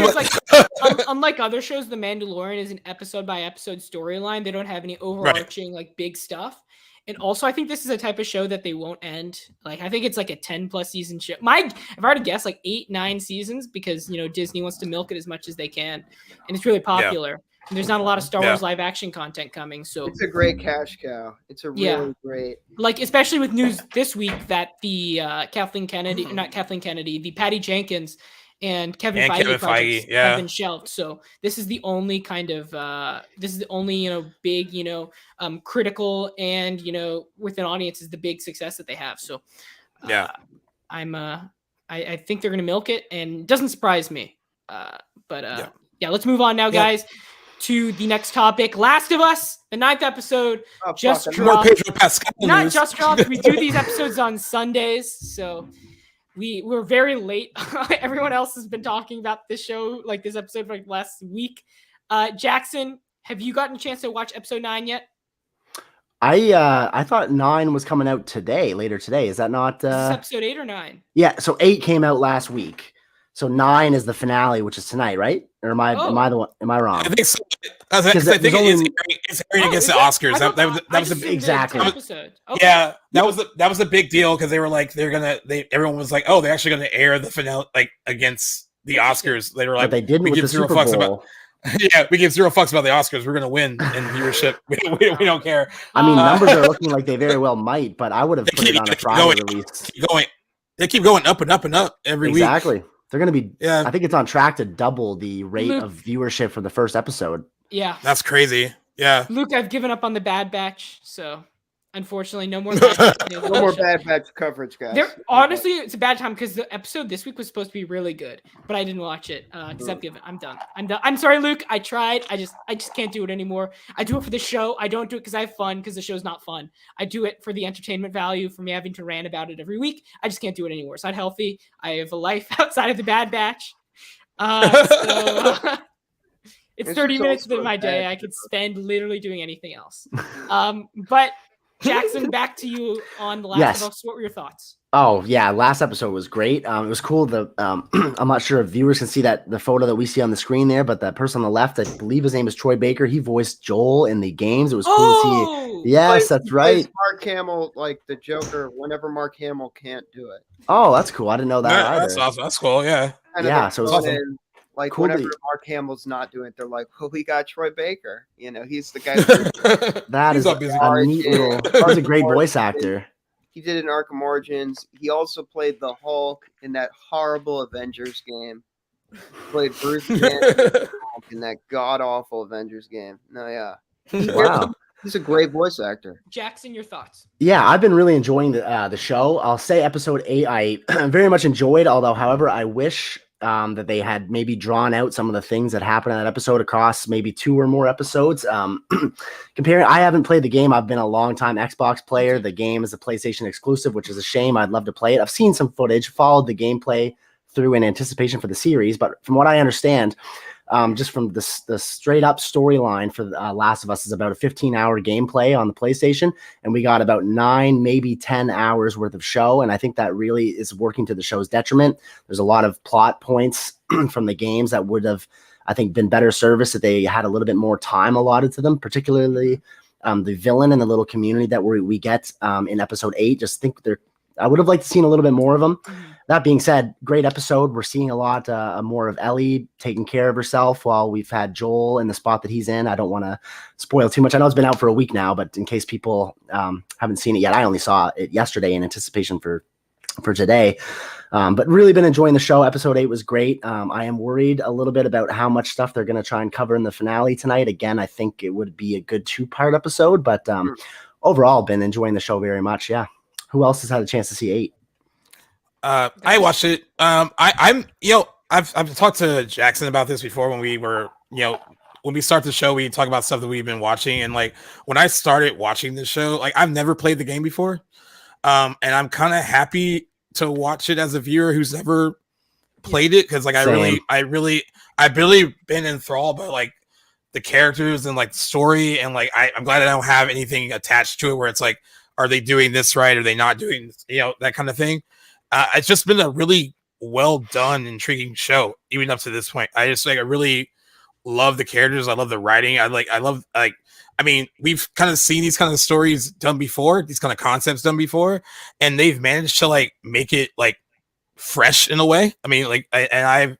unlike other shows, The Mandalorian is an episode by episode storyline. They don't have any overarching big stuff. And also, I think this is a type of show that they won't end. I think it's a 10+ season show. If I were to guess, 8-9 seasons, because Disney wants to milk it as much as they can, and it's really popular. Yeah. And there's not a lot of Star Wars live action content coming, so it's a great cash cow. It's a really great, especially with news this week that the the Patty Jenkins and Kevin Feige projects have been shelved. So this is the only kind of big critical and with an audience is the big success that they have. So I think they're gonna milk it, and it doesn't surprise me. Let's move on now, guys, to the next topic. Last of Us, the 9th episode, just dropped. Not just dropped. We do these episodes on Sundays, so we're very late. Everyone else has been talking about this show, like this episode, for like last week. Jackson, have you gotten a chance to watch episode 9 yet? I thought 9 was coming out later today. Is that not? Is this episode 8 or 9? Yeah, so 8 came out last week. So 9 is the finale, which is tonight, right? Or am I the one? Am I wrong? I think so. I think it's airing against the Oscars. That was exactly episode. Okay. Yeah, that was a big deal because they were like everyone was like, oh, they're actually gonna air the finale like against the Oscars. They were like, but they didn't with the Super Bowl. We give zero fucks about the Oscars. We're gonna win in viewership. We don't care. I mean, numbers are looking like they very well might, but I would have put it on a Friday release. They keep going up and up and up every week. Exactly. They're going to be, I think it's on track to double the rate of viewership for the first episode. Yeah. That's crazy. Yeah. Luke, I've given up on the Bad Batch, so unfortunately, no more Bad Batch. No more Bad Batch coverage, guys. Honestly, it's a bad time because the episode this week was supposed to be really good, but I didn't watch it because I'm done. I'm sorry, Luke. I tried. I just can't do it anymore. I do it for the show. I don't do it because I have fun, because the show's not fun. I do it for the entertainment value, for me having to rant about it every week. I just can't do it anymore. It's not healthy. I have a life outside of the Bad Batch. It's 30 minutes of my day. I could spend literally doing anything else. But Jackson, back to you on The Last of Us. What were your thoughts? Oh, yeah. Last episode was great. It was cool. I'm not sure if viewers can see the photo that we see on the screen there, but that person on the left, I believe his name is Troy Baker. He voiced Joel in the games. It was cool to see. Yes, that's right. Mark Hamill, like the Joker, whenever Mark Hamill can't do it. Oh, that's cool. I didn't know that either. That's awesome. That's cool, yeah. So it's awesome. Like cool whenever Mark Hamill's not doing it, they're like, "Well, we got Troy Baker. He's the guy." That is a neat little. He's a great voice actor. He did it in Arkham Origins. He also played the Hulk in that horrible Avengers game. Played Bruce Banner in that god awful Avengers game. Wow. He's a great voice actor. Jackson, your thoughts? Yeah, I've been really enjoying the show. I'll say episode 8 I very much enjoyed. However, I wish that they had maybe drawn out some of the things that happened in that episode across maybe 2 or more episodes. Comparing, I haven't played the game. I've been a long time Xbox player. The game is a PlayStation exclusive, which is a shame. I'd love to play it. I've seen some footage, followed the gameplay through in anticipation for the series. But from what I understand, just from the straight up storyline for Last of Us is about a 15-hour gameplay on the PlayStation, and we got about 9, maybe 10 hours worth of show, and I think that really is working to the show's detriment. There's a lot of plot points from the games that would have, I think, been better service if they had a little bit more time allotted to them, particularly the villain and the little community that we get in episode 8. I would have liked to seen a little bit more of them. That being said, great episode. We're seeing a lot more of Ellie taking care of herself while we've had Joel in the spot that he's in. I don't want to spoil too much. I know it's been out for a week now, but in case people haven't seen it yet, I only saw it yesterday in anticipation for today. But really been enjoying the show. Episode 8 was great. I am worried a little bit about how much stuff they're going to try and cover in the finale tonight. Again, I think it would be a good 2-part episode, but overall, been enjoying the show very much. Yeah. Who else has had a chance to see 8? I watched it. I've talked to Jackson about this before when we were, when we start the show, we talk about stuff that we've been watching. And like, when I started watching this show, like I've never played the game before. And I'm kind of happy to watch it as a viewer who's never played it. Cause like, I've really been enthralled by like the characters and like the story. And like, I'm glad I don't have anything attached to it where it's like, are they doing this right? Are they not doing, that kind of thing? It's just been a really well done, intriguing show, even up to this point. I really love the characters. I love the writing. We've kind of seen these kind of stories done before, these kind of concepts done before, and they've managed to like make it like fresh in a way. I mean, like, I've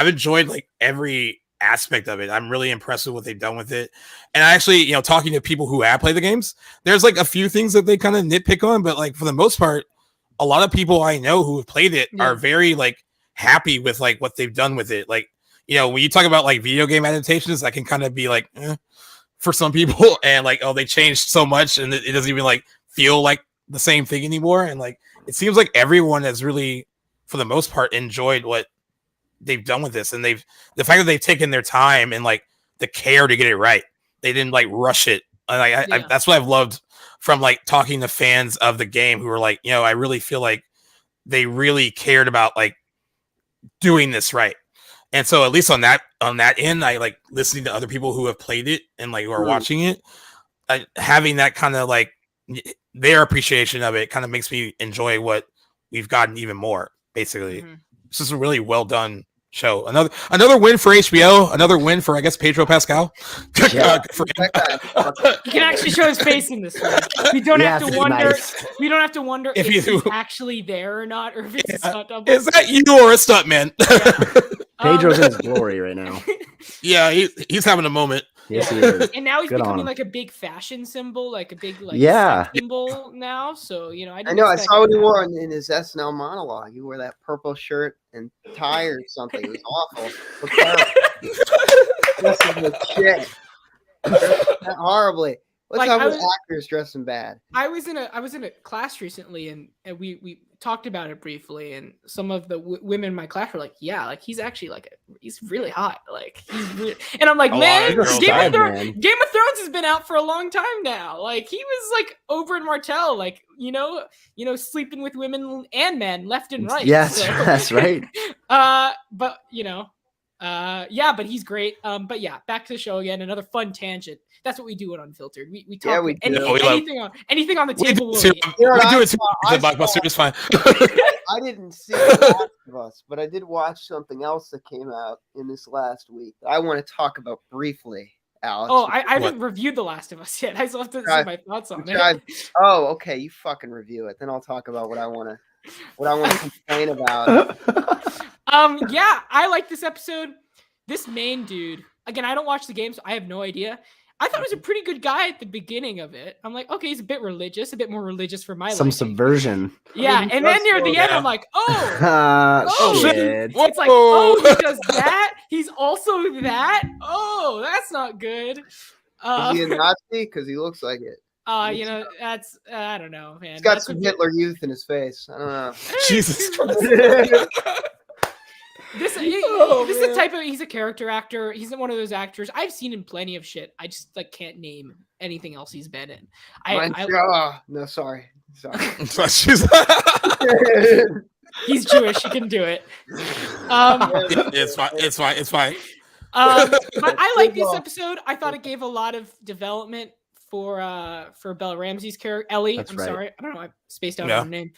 enjoyed like every aspect of it. I'm really impressed with what they've done with it. And I actually, talking to people who have played the games, there's like a few things that they kind of nitpick on, but like for the most part, a lot of people I know who have played it are very like happy with like what they've done with it. Like, you know, when you talk about like video game adaptations, that can kind of be like for some people, and like, oh, they changed so much and it doesn't even like feel like the same thing anymore. And like, it seems like everyone has really, for the most part, enjoyed what they've done with this, and the fact that they've taken their time and like the care to get it right. They didn't like rush it. And that's what I've loved from like talking to fans of the game who were like, you know, I really feel like they really cared about like doing this right. And so at least on that end, I like listening to other people who have played it and like who are watching it, having that kind of like their appreciation of it kind of makes me enjoy what we've gotten even more. Basically, this is a really well done show. Another win for HBO. Another win for, I guess, Pedro Pascal. Yeah. He can actually show his face in this one. We don't have to wonder. Nice. We don't have to wonder if he's actually there or not, or if it's a stunt double. Is that you or a stuntman? Pedro's in his glory right now. Yeah, he's having a moment. Yes, he is. And now he's becoming like a big fashion symbol, like a big symbol now. So, you know, I know I saw what he wore in his SNL monologue. He wore that purple shirt and tie or something. It was awful. This is the shit. Horribly. What's up with actors dressing bad? I was in a class recently, and we talked about it briefly, and some of the women in my class were like, "Yeah, like he's actually like he's really hot, like he's really," and I'm like, "Man, Game of Thrones has been out for a long time now. Like he was like over in Martell, like you know, sleeping with women and men left and right. Yes, so. That's right. But you know. But he's great. But yeah, back to the show again. Another fun tangent. That's what we do at Unfiltered. We talk anything on the table. We do it too. Blockbuster is fine. I didn't see The Last of Us, but I did watch something else that came out in this last week that I want to talk about briefly, Alex. Oh, I haven't reviewed The Last of Us yet. I still have to see my thoughts on it. Oh, okay. You fucking review it. Then I'll talk about what I want to complain about. Yeah, I like this episode. This main dude, again, I don't watch the game, so I have no idea. I thought he was a pretty good guy at the beginning of it. I'm like, okay, he's a bit religious, a bit more religious for my life. Some subversion. Yeah, and then near the end, I'm like, shit. It's like, he does that? He's also that? Oh, that's not good. Is he a Nazi? Because he looks like it. You know, that's I don't know, man. He's got some Hitler Youth in his face. I don't know. Jesus Christ. This is the type of, he's a character actor. He's one of those actors. I've seen him plenty of shit. I just like can't name anything else he's been in. No, sorry. He's Jewish. He can do it. It's fine. But I like this episode. I thought it gave a lot of development for Bella Ramsey's character, Ellie. That's I'm right. sorry. I don't know. I spaced out on her name.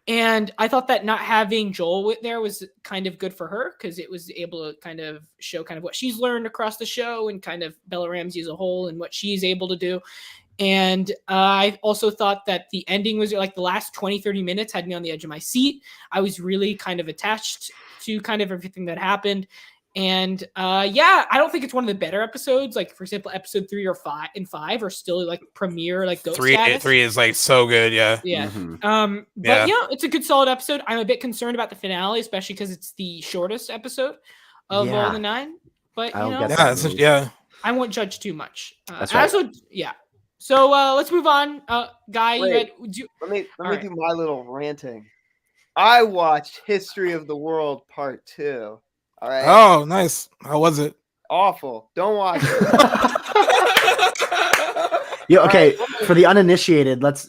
And I thought that not having Joel there was kind of good for her because it was able to kind of show kind of what she's learned across the show and kind of Bella Ramsey as a whole and what she's able to do. And I also thought that the ending was like the last 20, 30 minutes had me on the edge of my seat. I was really kind of attached to kind of everything that happened. And I don't think it's one of the better episodes. Like, for example, episode 3 or 5 and 5 are still like premiere, like GOAT status. 3 is like so good, yeah. Yeah. But it's a good solid episode. I'm a bit concerned about the finale, especially because it's the shortest episode of all the 9. But I won't judge too much. That's right. So let's move on. Guy, let me do my little ranting. I watched History of the World Part 2. All right. Oh, nice. How was it? Awful. Don't watch it. Yeah. Okay. For the uninitiated, let's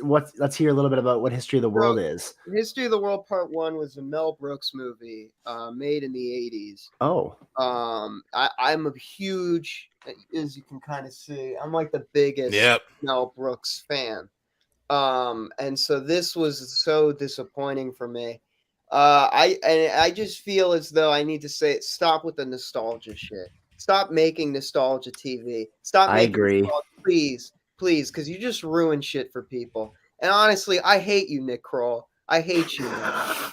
hear a little bit about what History of the World is. History of the World Part 1 was a Mel Brooks movie made in the 80s. Oh. I'm a huge, as you can kind of see, I'm like the biggest Mel Brooks fan. And so this was so disappointing for me. I just feel as though I need to say, stop with the nostalgia shit. Stop making nostalgia TV. I agree. Please, because you just ruin shit for people. And honestly, I hate you, Nick Kroll. I hate you,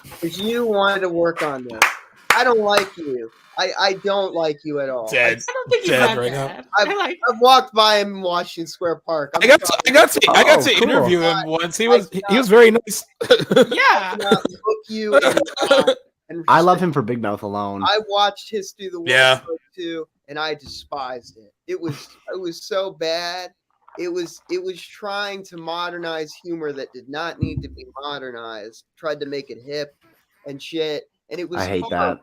because you wanted to work on this. I don't like you. I don't like you at all. I don't think he's that right bad. I've walked by him in Washington Square Park. I got to interview him once. He was very nice. Yeah. Look you And I love him for Big Mouth alone. I watched his Do the World too, and I despised it. It was so bad. It was trying to modernize humor that did not need to be modernized. Tried to make it hip and shit, and it was. I hate that.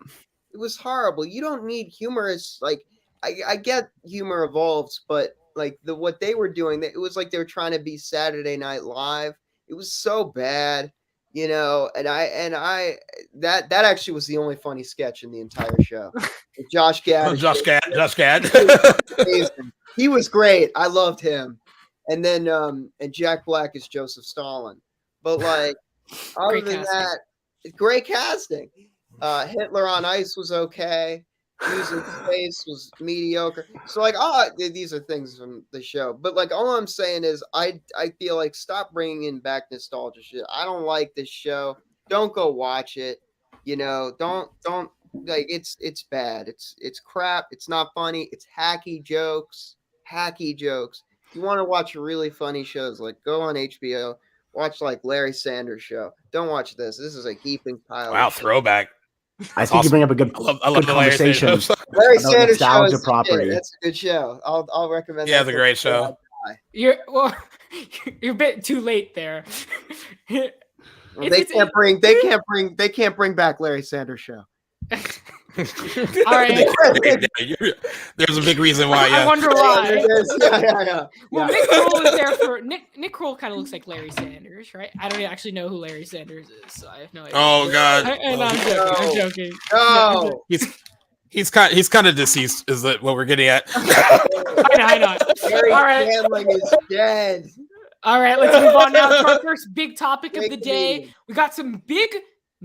It was horrible. You don't need humorous. Like I get humor evolves, but like what they were doing, it was like they were trying to be Saturday Night Live. It was so bad. And I that actually was the only funny sketch in the entire show. Josh Gad. Josh Gad. He was great. I loved him. And then and Jack Black is Joseph Stalin. But like other than that, great casting. Hitler on Ice was okay. Jews in Space was mediocre. So like, these are things from the show. But like, all I'm saying is, I feel like stop bringing in back nostalgia shit. I don't like this show. Don't go watch it. Don't like it's bad. It's crap. It's not funny. It's hacky jokes. If you want to watch really funny shows, like go on HBO. Watch like Larry Sanders Show. Don't watch this. This is a heaping pile. Wow, throwback. I think you bring up a good conversation. Larry Sanders Show is property. That's a good show. I'll recommend. Yeah, it's a great show. You're a bit too late there. They can't bring back Larry Sanders Show. All right. There's a big reason why. I wonder why. Yeah. Well, Nick Kroll is there for Nick Kroll. Kind of looks like Larry Sanders, right? I don't actually know who Larry Sanders is, so I have no idea. Oh God! I'm joking. No. He's kind of deceased. Is that what we're getting at? I know. Larry Sandling is dead. All right, let's move on now to our first big topic of the day. We got some big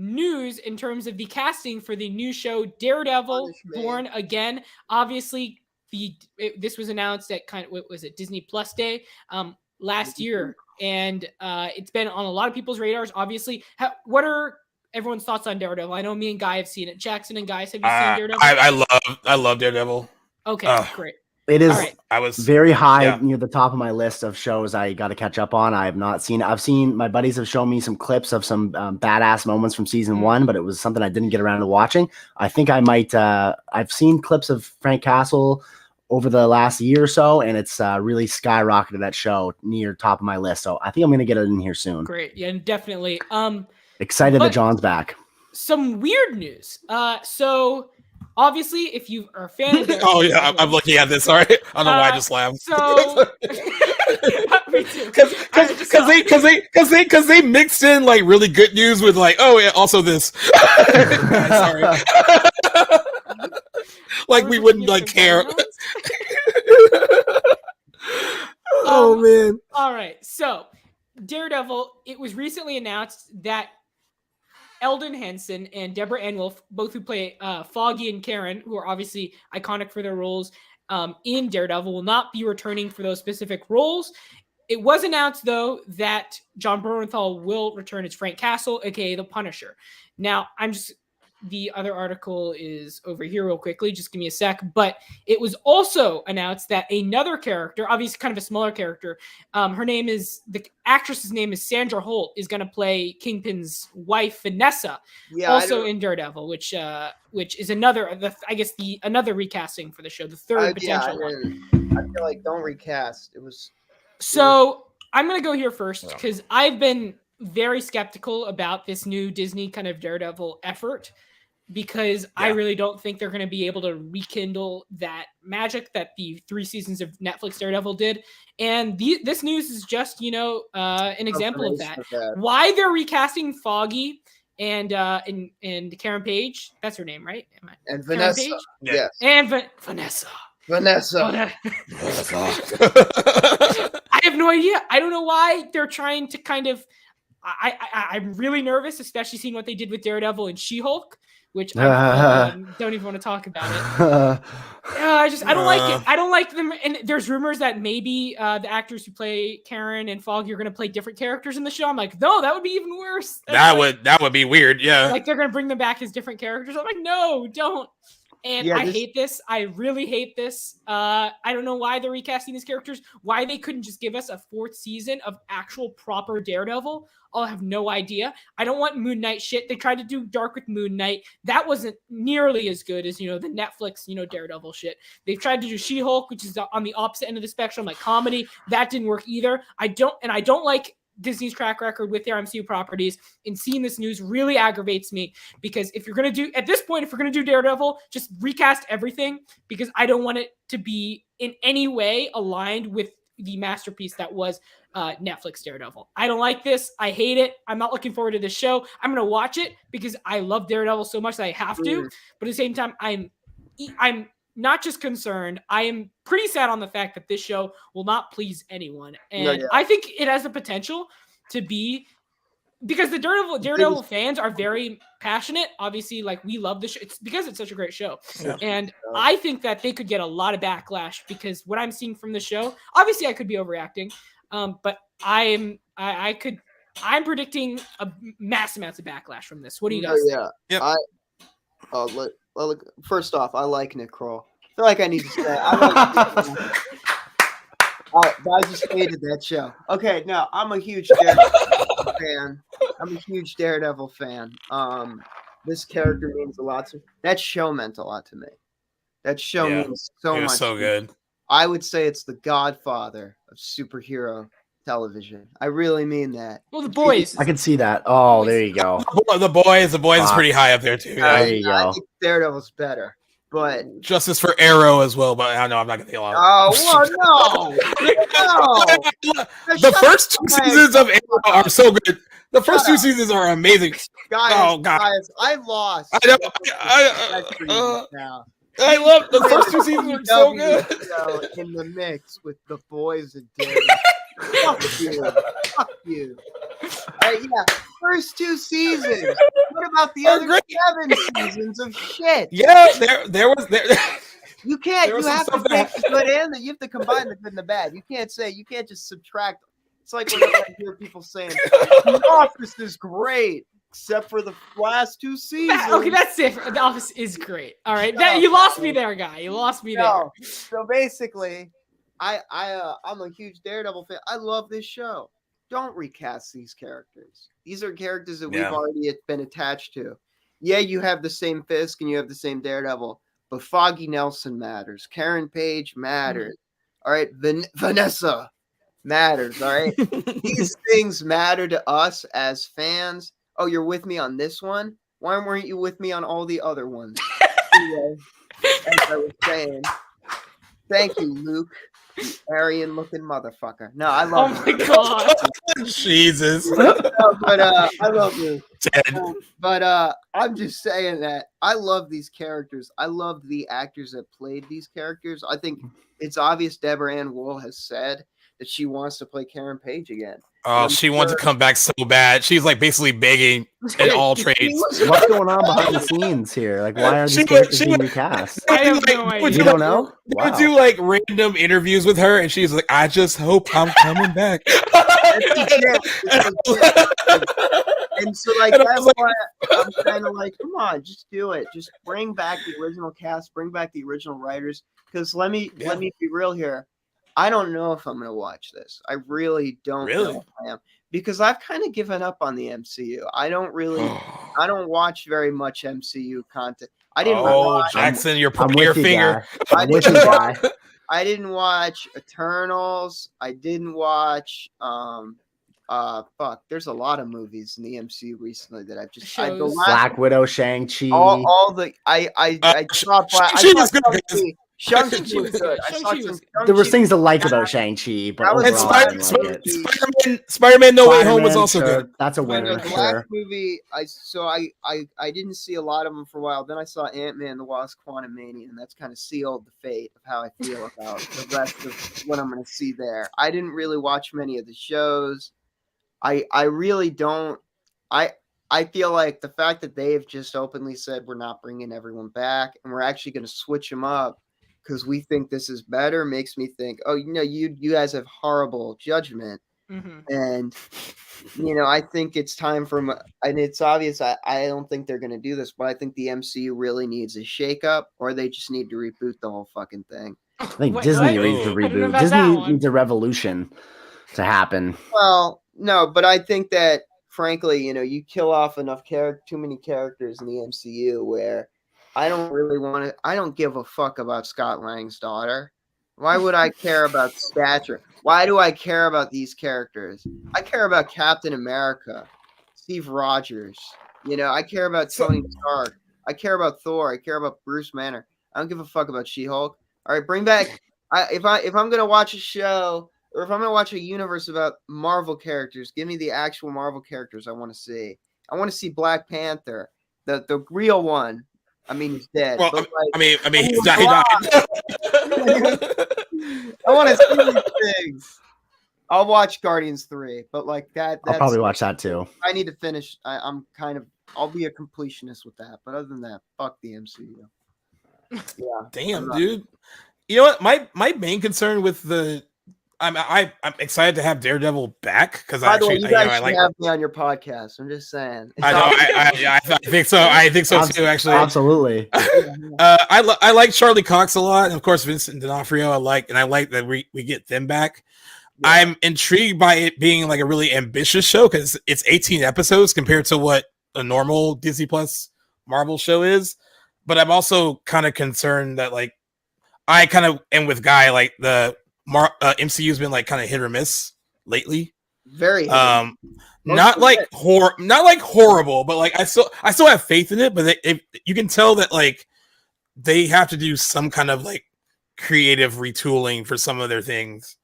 news in terms of the casting for the new show Daredevil Born Again. Obviously, this was announced at Disney Plus Day last year, and it's been on a lot of people's radars. Obviously, what are everyone's thoughts on Daredevil? I know me and Guy have seen it. Jackson and Guys, have you seen Daredevil? I love Daredevil. Okay, great. It is I was very high near the top of my list of shows I got to catch up on. I have not seen. I've seen my buddies have shown me some clips of some badass moments from season 1, but it was something I didn't get around to watching. I think I might. I've seen clips of Frank Castle over the last year or so, and it's really skyrocketed that show near top of my list. So I think I'm going to get it in here soon. Great, yeah, definitely. Excited that John's back. Some weird news. So. Obviously, if you are a fan of oh yeah, I'm looking at this. Sorry, I don't know why I just laughed. So, me too. Because they mixed in like really good news with like, oh yeah, also this. Sorry, like we wouldn't like care. Oh man. All right, so Daredevil. It was recently announced that Eldon Henson and Deborah Ann Wolf, both who play Foggy and Karen, who are obviously iconic for their roles in Daredevil, will not be returning for those specific roles. It was announced, though, that John Bernthal will return as Frank Castle, aka the Punisher. Now, the other article is over here real quickly. Just give me a sec. But it was also announced that another character, obviously kind of a smaller character, the actress's name is Sandra Holt, is going to play Kingpin's wife, Vanessa, also in Daredevil, which is another recasting for the show, the third potential one. I feel like don't recast. It was. So I'm going to go here first because I've been very skeptical about this new Disney kind of Daredevil effort, because I really don't think they're going to be able to rekindle that magic that the 3 seasons of Netflix Daredevil did. And this news is just, an example of that. Why they're recasting Foggy and Karen Page. That's her name, right? And Vanessa. Page? Yes. And Vanessa. I have no idea. I don't know why they're trying to kind of. I'm really nervous, especially seeing what they did with Daredevil and She-Hulk, which I don't even want to talk about it. I don't like it. I don't like them. And there's rumors that maybe the actors who play Karen and Foggy are going to play different characters in the show. I'm like, no, that would be even worse. That would be weird. Yeah, like they're going to bring them back as different characters. I'm like, no, don't. And I hate this. I really hate this. I don't know why they're recasting these characters. Why they couldn't just give us a 4th season of actual proper Daredevil. I'll have no idea. I don't want Moon Knight shit. They tried to do Dark with Moon Knight. That wasn't nearly as good as, the Netflix, Daredevil shit. They've tried to do She-Hulk, which is on the opposite end of the spectrum, like comedy. That didn't work either. I don't like Disney's track record with their MCU properties, and seeing this news really aggravates me, because if you're going to do Daredevil, just recast everything, because I don't want it to be in any way aligned with the masterpiece that was Netflix Daredevil. I don't like this. I hate it. I'm not looking forward to this show. I'm going to watch it because I love Daredevil so much that I have to, but at the same time, I'm not just concerned. I am pretty sad on the fact that this show will not please anyone. And I think it has the potential to be, because the Daredevil fans are very passionate. Obviously, like, we love the show. It's because it's such a great show. Yeah. And I think that they could get a lot of backlash, because what I'm seeing from the show, obviously I could be overreacting. But I'm predicting a mass amounts of backlash from this. What do you guys think? Yeah. Look, first off, I like Nick Kroll. I feel like I need to say I just hated that show. Okay, no, I'm a huge Daredevil fan. This character means a lot to me. That show meant a lot to me. That show means so much. It was so good. I would say it's the godfather of superhero television. I really mean that. Well, The Boys. I can see that. Oh, there you go. The Boys is pretty high up there too. There you go. I think Daredevil's better, but Justice for Arrow as well. But I know I'm not gonna allow. Oh well, no. The first 2 seasons of Arrow are so good. The first 2 seasons are amazing. Guys, I lost. I love the first 2 seasons are so good. In the mix with The Boys and Daredevil. Fuck you. First 2 seasons. What about the other 7 seasons of shit? Yeah, there was. You can't. You have to take the good and you have to combine the good and the bad. You can't just subtract. It's like when I hear people saying, "The Office is great," except for the last 2 seasons. Okay, that's different. The Office is great. All right, you lost me there, guy. You lost me there. So basically, I'm a huge Daredevil fan. I love this show. Don't recast these characters. These are characters that we've already been attached to. Yeah, you have the same Fisk and you have the same Daredevil, but Foggy Nelson matters. Karen Page matters. All right, Vanessa matters. All right, these things matter to us as fans. Oh, you're with me on this one? Why weren't you with me on all the other ones? Anyway, as I was saying, thank you, Luke. You Aryan-looking motherfucker. No, I love you. Oh my god. Jesus. No, but I love you. But I'm just saying that I love these characters. I love the actors that played these characters. I think it's obvious Deborah Ann Wool has said that she wants to play Karen Page again. Oh, she wants to come back so bad. She's like basically begging in all trades. What's going on behind the scenes here? Like, why are these characters being recast? I have no idea. You don't know? They would do like random interviews with her, and she's like, "I just hope I'm coming back." And so, like, that's why I'm kind of like, come on, just do it. Just bring back the original cast, bring back the original writers. Because let me be real here. I don't know if I'm going to watch this. I really don't know if I am. Because I've kind of given up on the MCU. I don't watch very much MCU content. I didn't watch. Jackson, you're putting your finger. I didn't watch Eternals. I didn't watch there's a lot of movies in the MCU recently that I've just Black Widow, Shang-Chi. All the I saw Shang-Chi. Shang-Chi was good. There were things to like about Shang-Chi, but Spider-Man No Way Home was also good. That's a winner. The last movie I didn't see a lot of them for a while. Then I saw Ant-Man and the Wasp: Quantumania, and that's kind of sealed the fate of how I feel about the rest of what I'm going to see there. I didn't really watch many of the shows. I really don't. I feel like the fact that they've just openly said we're not bringing everyone back and we're actually going to switch them up because we think this is better makes me think, oh, you guys have horrible judgment. And I think it's time for, and it's obvious. I don't think they're going to do this, but I think the MCU really needs a shakeup, or they just need to reboot the whole fucking thing. I think Disney needs to reboot. Disney needs a revolution to happen. Well, no, but I think that, frankly, you kill off enough too many characters in the MCU where I don't really want to. I don't give a fuck about Scott Lang's daughter. Why would I care about Stature? Why do I care about these characters? I care about Captain America, Steve Rogers. I care about Tony Stark. I care about Thor. I care about Bruce Banner. I don't give a fuck about She-Hulk. All right, bring back. If I'm gonna watch a show, or if I'm gonna watch a universe about Marvel characters, give me the actual Marvel characters I want to see. I want to see Black Panther, the real one. I mean, he's dead. Well, but he died. I want to see these things. I'll watch Guardians 3, but that. I'll probably watch that too. I need to finish. I'll be a completionist with that. But other than that, fuck the MCU. Yeah. Damn, dude. You know what? My main concern with I'm excited to have Daredevil back because I have me on your podcast. I'm just saying. I know. I think so. I think so too. Actually, absolutely. I like Charlie Cox a lot, and of course Vincent D'Onofrio. I like that we get them back. Yeah. I'm intrigued by it being like a really ambitious show because it's 18 episodes compared to what a normal Disney Plus Marvel show is. But I'm also kind of concerned that I kind of am with Guy, the MCU's been kind of hit or miss lately. Very not horrible, but I still have faith in it. But you can tell that they have to do some kind of creative retooling for some of their things,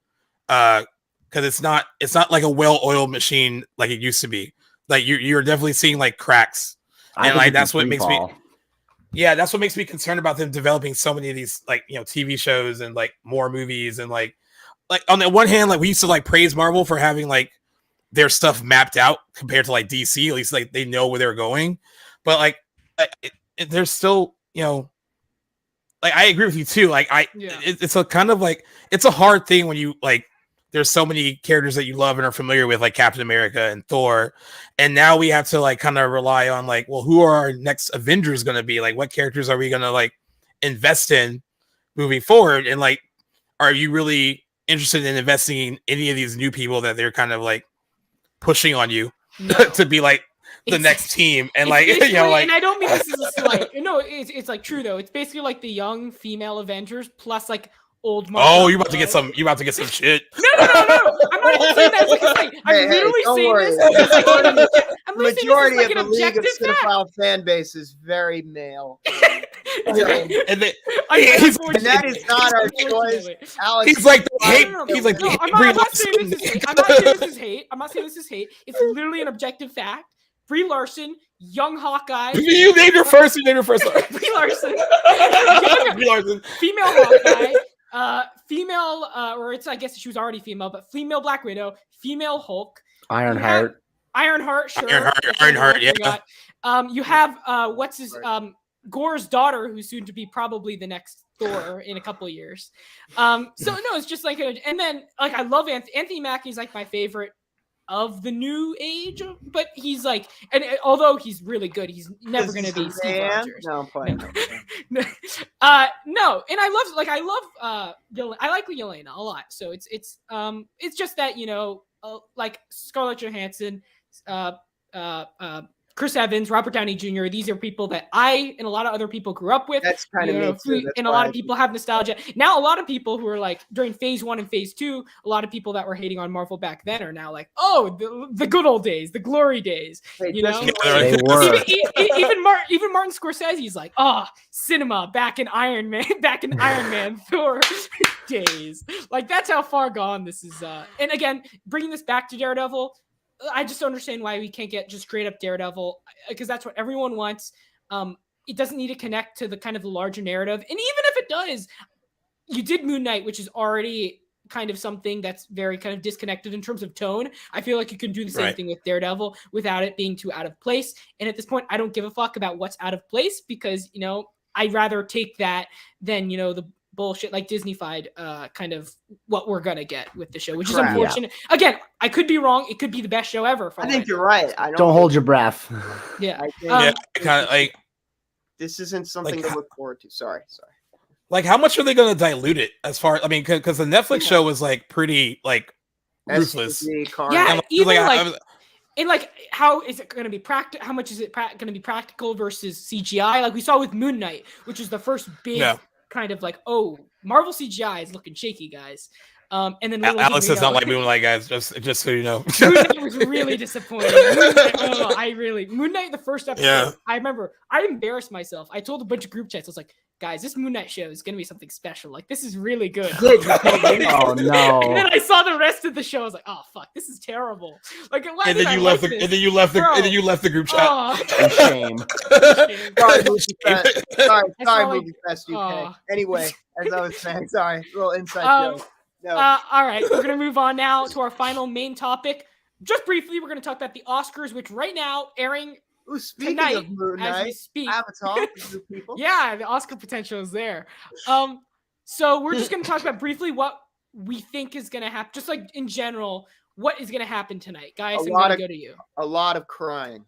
because it's not like a well-oiled machine like it used to be. You're definitely seeing cracks, and that's what makes me. Yeah, that's what makes me concerned about them developing so many of these TV shows and more movies and on the one hand, we used to praise Marvel for having their stuff mapped out compared to DC. At least they know where they're going, but there's still I agree with you too. It's a kind of it's a hard thing when you there's so many characters that you love and are familiar with, like Captain America and Thor. And now we have to kind of rely on who are our next Avengers going to be? What characters are we going to invest in moving forward? And are you really interested in investing in any of these new people that they're kind of pushing on you to be the next team? And and I don't mean this is a slight. No, it's true though. It's basically the young female Avengers plus old Marvel. Oh, you're about to get some. You're about to get some shit. No. I'm not even saying that. Because, I'm literally saying this. I'm majority of the League of Cinephile fan base is very male. and that is not our choice. Alex, he's like the hate. He's like, I'm not saying this is hate. I'm not saying this is hate. It's literally an objective fact. Brie Larson, young Hawkeye. You named her first. Brie Larson. Brie Larson. Female Hawkeye. Female, or I guess she was already female, but female Black Widow, female Hulk, Ironheart, sure, Ironheart, yeah. You have what's his Gore's daughter, who's soon to be probably the next Thor in a couple of years. So no, it's just and then I love Anthony Mackie's my favorite of the new age, but he's and although he's really good, he's never going to be Steve Rogers. No, I'm playing. No, and I love I like Yelena a lot. So it's just that Scarlett Johansson, Chris Evans, Robert Downey Jr. These are people that I and a lot of other people grew up with. That's kind of me too. And a lot of people have nostalgia. Now, a lot of people who are during phase 1 and phase 2, a lot of people that were hating on Marvel back then are now the good old days, the glory days. They were. Even Martin Scorsese's cinema back in Iron Man, Thor days. That's how far gone this is. And again, bringing this back to Daredevil, I just don't understand why we can't get just straight up Daredevil, because that's what everyone wants. It doesn't need to connect to the kind of the larger narrative. And even if it does, you did Moon Knight, which is already kind of something that's very kind of disconnected in terms of tone. I feel like you can do the same thing with Daredevil without it being too out of place. And at this point, I don't give a fuck about what's out of place because, I'd rather take that than, bullshit, like Disney-fied kind of what we're gonna get with the show, which is unfortunate. Yeah. Again, I could be wrong. It could be the best show ever. I think you're right. I don't hold your breath. Yeah, kind of like this isn't something to look forward to. Sorry. Like, how much are they going to dilute it? As far, I mean, because the Netflix show was like pretty like ruthless. Yeah, even and like, how is it going to be practical? How much is it going to be practical versus CGI? Like we saw with Moon Knight, which is the first big kind of like, oh, Marvel CGI is looking shaky, guys. And then Alex does not like Moon Knight, guys. Just so you know, Moon Knight was really disappointing. Moon Knight, the first episode. Yeah. I remember I embarrassed myself. I told a bunch of group chats. I was like, guys, this Moon Knight show is gonna be something special. Like, this is really good. Oh no! And then I saw the rest of the show. I was like, oh fuck, this is terrible. Like, why and then you left and then you left the group chat. Oh. Shame. Sorry, Movie Fest UK. Anyway, as I was saying, sorry, a little inside joke. No. All right, we're gonna move on now to our final main topic. Just briefly, we're gonna talk about the Oscars, which right now airing tonight of Moon Knight, as we speak. Avatar, people. Yeah, the Oscar potential is there. So we're just gonna talk about briefly what we think is gonna happen, just like in general, what is gonna happen tonight, guys. I'm gonna go to you. A lot of crying.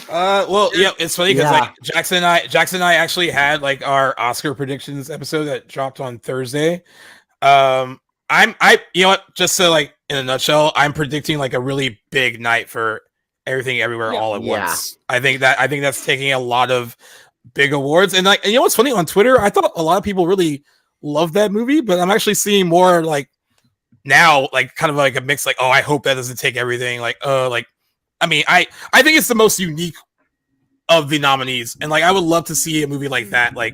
Well, yeah, it's funny because like Jackson and I actually had like our Oscar predictions episode that dropped on Thursday. You know what? Just so like in a nutshell, I'm predicting like a really big night for Everything Everywhere All at Once. I think that's taking a lot of big awards, and like, and you know what's funny, on Twitter, I thought a lot of people really loved that movie, but I'm actually seeing more like now, like kind of like a mix, like, oh, I hope that doesn't take everything. Like, I mean, I think it's the most unique of the nominees, and like I would love to see a movie like that. Like,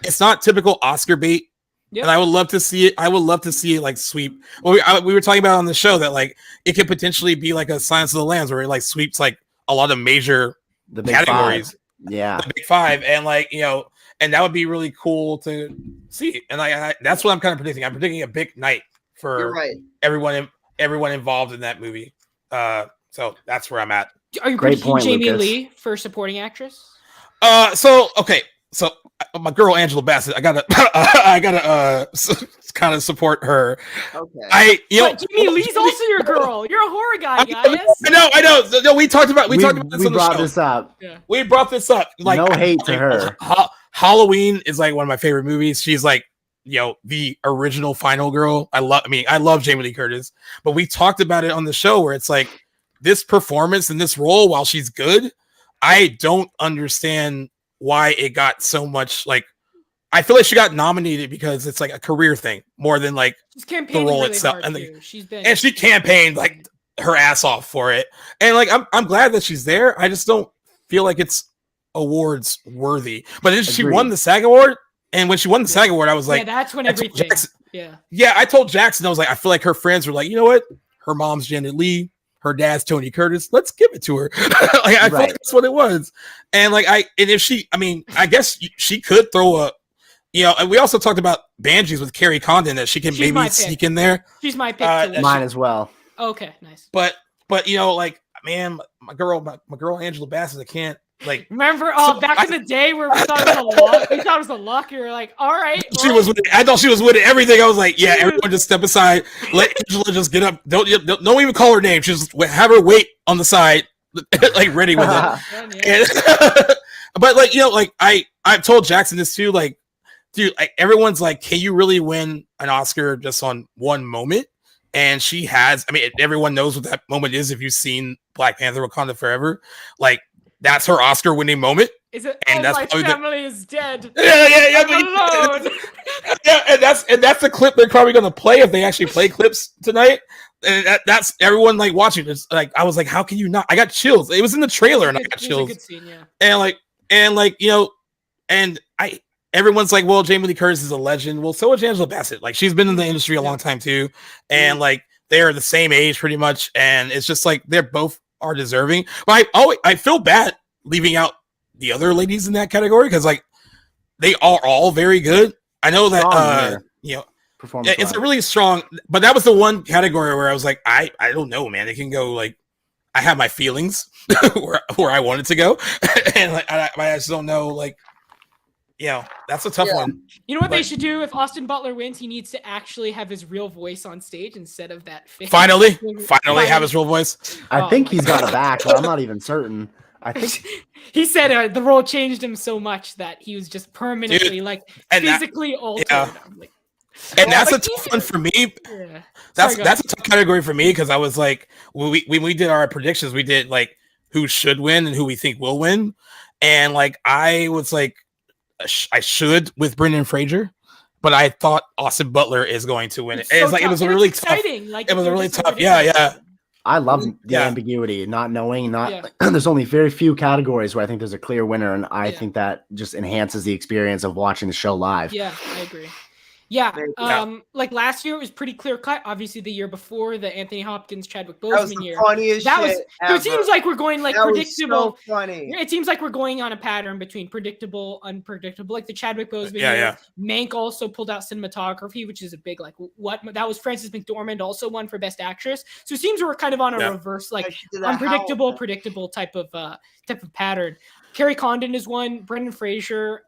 it's not typical Oscar bait. Yep. And I would love to see it. I would love to see it like sweep. Well, we were talking about on the show that like it could potentially be like a Silence of the Lambs where it like sweeps like a lot of major categories. Yeah, the big five, and like, you know, and that would be really cool to see. And that's what I'm kind of predicting. I'm predicting a big night for everyone involved in that movie. So that's where I'm at. Are you predicting Jamie Lee for supporting actress? So my girl Angela Bassett, I gotta kind of support her. Okay. Jamie Lee's also your girl. You're a horror guy, guys. I know. No, we talked about this on the show. We brought this up. Yeah. We brought this up. Like, no hate to her. Halloween is like one of my favorite movies. She's like, you know, the original final girl. I love Jamie Lee Curtis, but we talked about it on the show where it's like this performance in this role, while she's good, I don't understand why it got so much. Like, I feel like she got nominated because it's like a career thing more than like the role really itself. And she campaigned like her ass off for it. And like, I'm glad that she's there. I just don't feel like it's awards worthy. But then she won the SAG award, and when she won the SAG award, I was like, that's when everything. I told Jackson, I was like, I feel like her friends were like, you know what? Her mom's Janet Leigh. Her dad's Tony Curtis. Let's give it to her. Like, I feel like that's what it was. And like, I guess she could throw a, you know, and we also talked about Banshees with Carrie Condon, that she can maybe sneak in there. She's my pick. Mine as well. Okay, nice. But you know, like, man, my girl Angela Bassett, I can't. Like, remember back in the day where we thought it was a lock? We thought it was a lock. You were like, all right. I thought she was winning everything. I was like, yeah, everyone just step aside. Let Angela just get up. Don't even call her name. Just have her wait on the side, like ready with it. But like, you know, like I've told Jackson this too. Like, dude, like everyone's like, can you really win an Oscar just on one moment? And she has. I mean, everyone knows what that moment is. If you've seen Black Panther: Wakanda Forever, like, that's her Oscar-winning moment. Is it? And that's my family is dead. Yeah. Alone. And that's the clip they're probably going to play if they actually play clips tonight. And that's everyone like watching this. Like, I was like, how can you not? I got chills. It was in the trailer, and I got chills. It was a good scene, yeah. And like, you know, and everyone's like, well, Jamie Lee Curtis is a legend. Well, so is Angela Bassett. Like, she's been in the industry a long time too, and like they are the same age pretty much. And it's just like they're both are deserving. But I feel bad leaving out the other ladies in that category because like they are all very good. I know that you know, it's a really strong, but that was the one category where I was like, I don't know, man. It can go like, I have my feelings where I wanted to go, and like I just don't know, like, that's a tough one. You know what they should do if Austin Butler wins? He needs to actually have his real voice on stage instead of that. Finally have his real voice. I think he's got it back, but I'm not even certain. I think he said the role changed him so much that he was just permanently physically altered. Yeah. And that's a tough one for me. Yeah. That's a tough category for me because I was like, when we did our predictions, we did like who should win and who we think will win, and like I was like, I should with Brendan Fraser, but I thought Austin Butler is going to win it. It's like it was a really exciting. It was a really tough. Yeah. I love the ambiguity, not knowing. There's only very few categories where I think there's a clear winner, and I think that just enhances the experience of watching the show live. Yeah, I agree. Yeah, like last year it was pretty clear cut. Obviously, the year before the Anthony Hopkins, Chadwick Boseman year, funniest that was. Shit ever. It seems like we're going like that predictable. Was so funny. It seems like we're going on a pattern between predictable, unpredictable. Like the Chadwick Boseman year. Mank also pulled out cinematography, which is a big like what that was. Frances McDormand also won for Best Actress. So it seems we're kind of on a reverse, like unpredictable, predictable type of pattern. Kerry Condon is one, Brendan Fraser,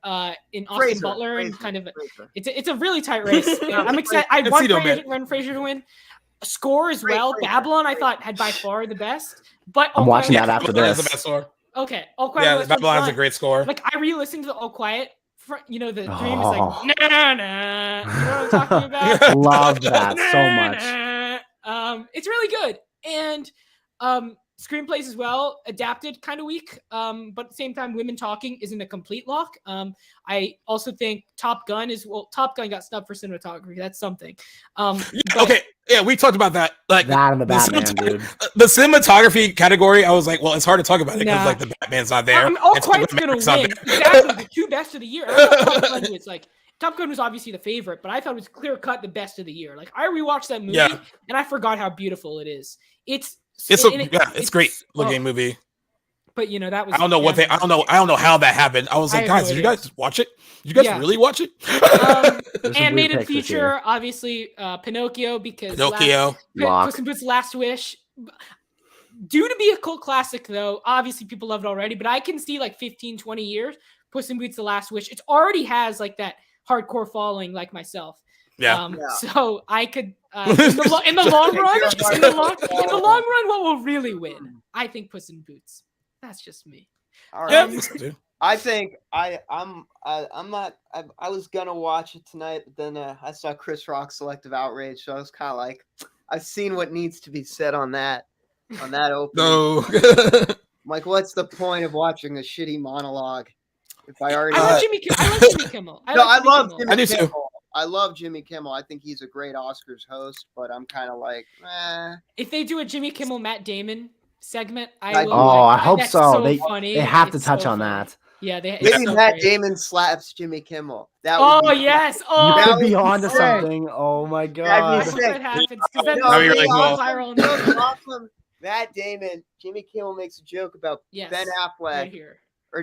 in Austin Butler, and kind of it's a really tight race. I'm excited. I want Brendan Fraser to win. Score as well. Babylon, I thought had by far the best, but I'm watching that after this. The best score. Okay, All Quiet. Babylon has a great score. Like I re-listened to the All Quiet. The dream is like nah. You know what I'm talking about? Love that so much. It's really good, and screenplays as well, adapted kind of weak, but at the same time, women talking isn't a complete lock. I also think Top Gun got snubbed for cinematography. That's something. We talked about that. Like that and the Batman, dude. The cinematography category, I was like, well, it's hard to talk about it because like the Batman's not there. All Quiet's gonna win. Exactly, the two best of the year. Top Gun was obviously the favorite, but I thought it was clear cut the best of the year. Like I rewatched that movie and I forgot how beautiful it is. It's great looking movie. But that was I don't know how that happened. I was like, guys, did you guys watch it? Did you guys really watch it? Animated feature, obviously Pinocchio, because Puss in Boots' Last Wish. Due to be a cult classic though, obviously people love it already, but I can see like 15, 20 years, Puss in Boots: The Last Wish. It already has like that hardcore following like myself. So I could in the long run, what will really win? I think Puss in Boots. That's just me. All right. I think I was gonna watch it tonight, but then I saw Chris Rock's Selective Outrage, so I was kind of like, I've seen what needs to be said on that opening. No. I'm like, what's the point of watching a shitty monologue if I already? I love Jimmy Kimmel. I love Jimmy Kimmel. I love Jimmy Kimmel. I think he's a great Oscars host, but I'm kind of like, If they do a Jimmy Kimmel, Matt Damon segment, I hope so. Funny. They have to touch on that. Yeah, maybe Matt Damon slaps Jimmy Kimmel. Yes. Oh, you could be onto something. Oh my god. That happens. That'd be really cool. Viral. Matt Damon, Jimmy Kimmel makes a joke about Ben Affleck. Right here.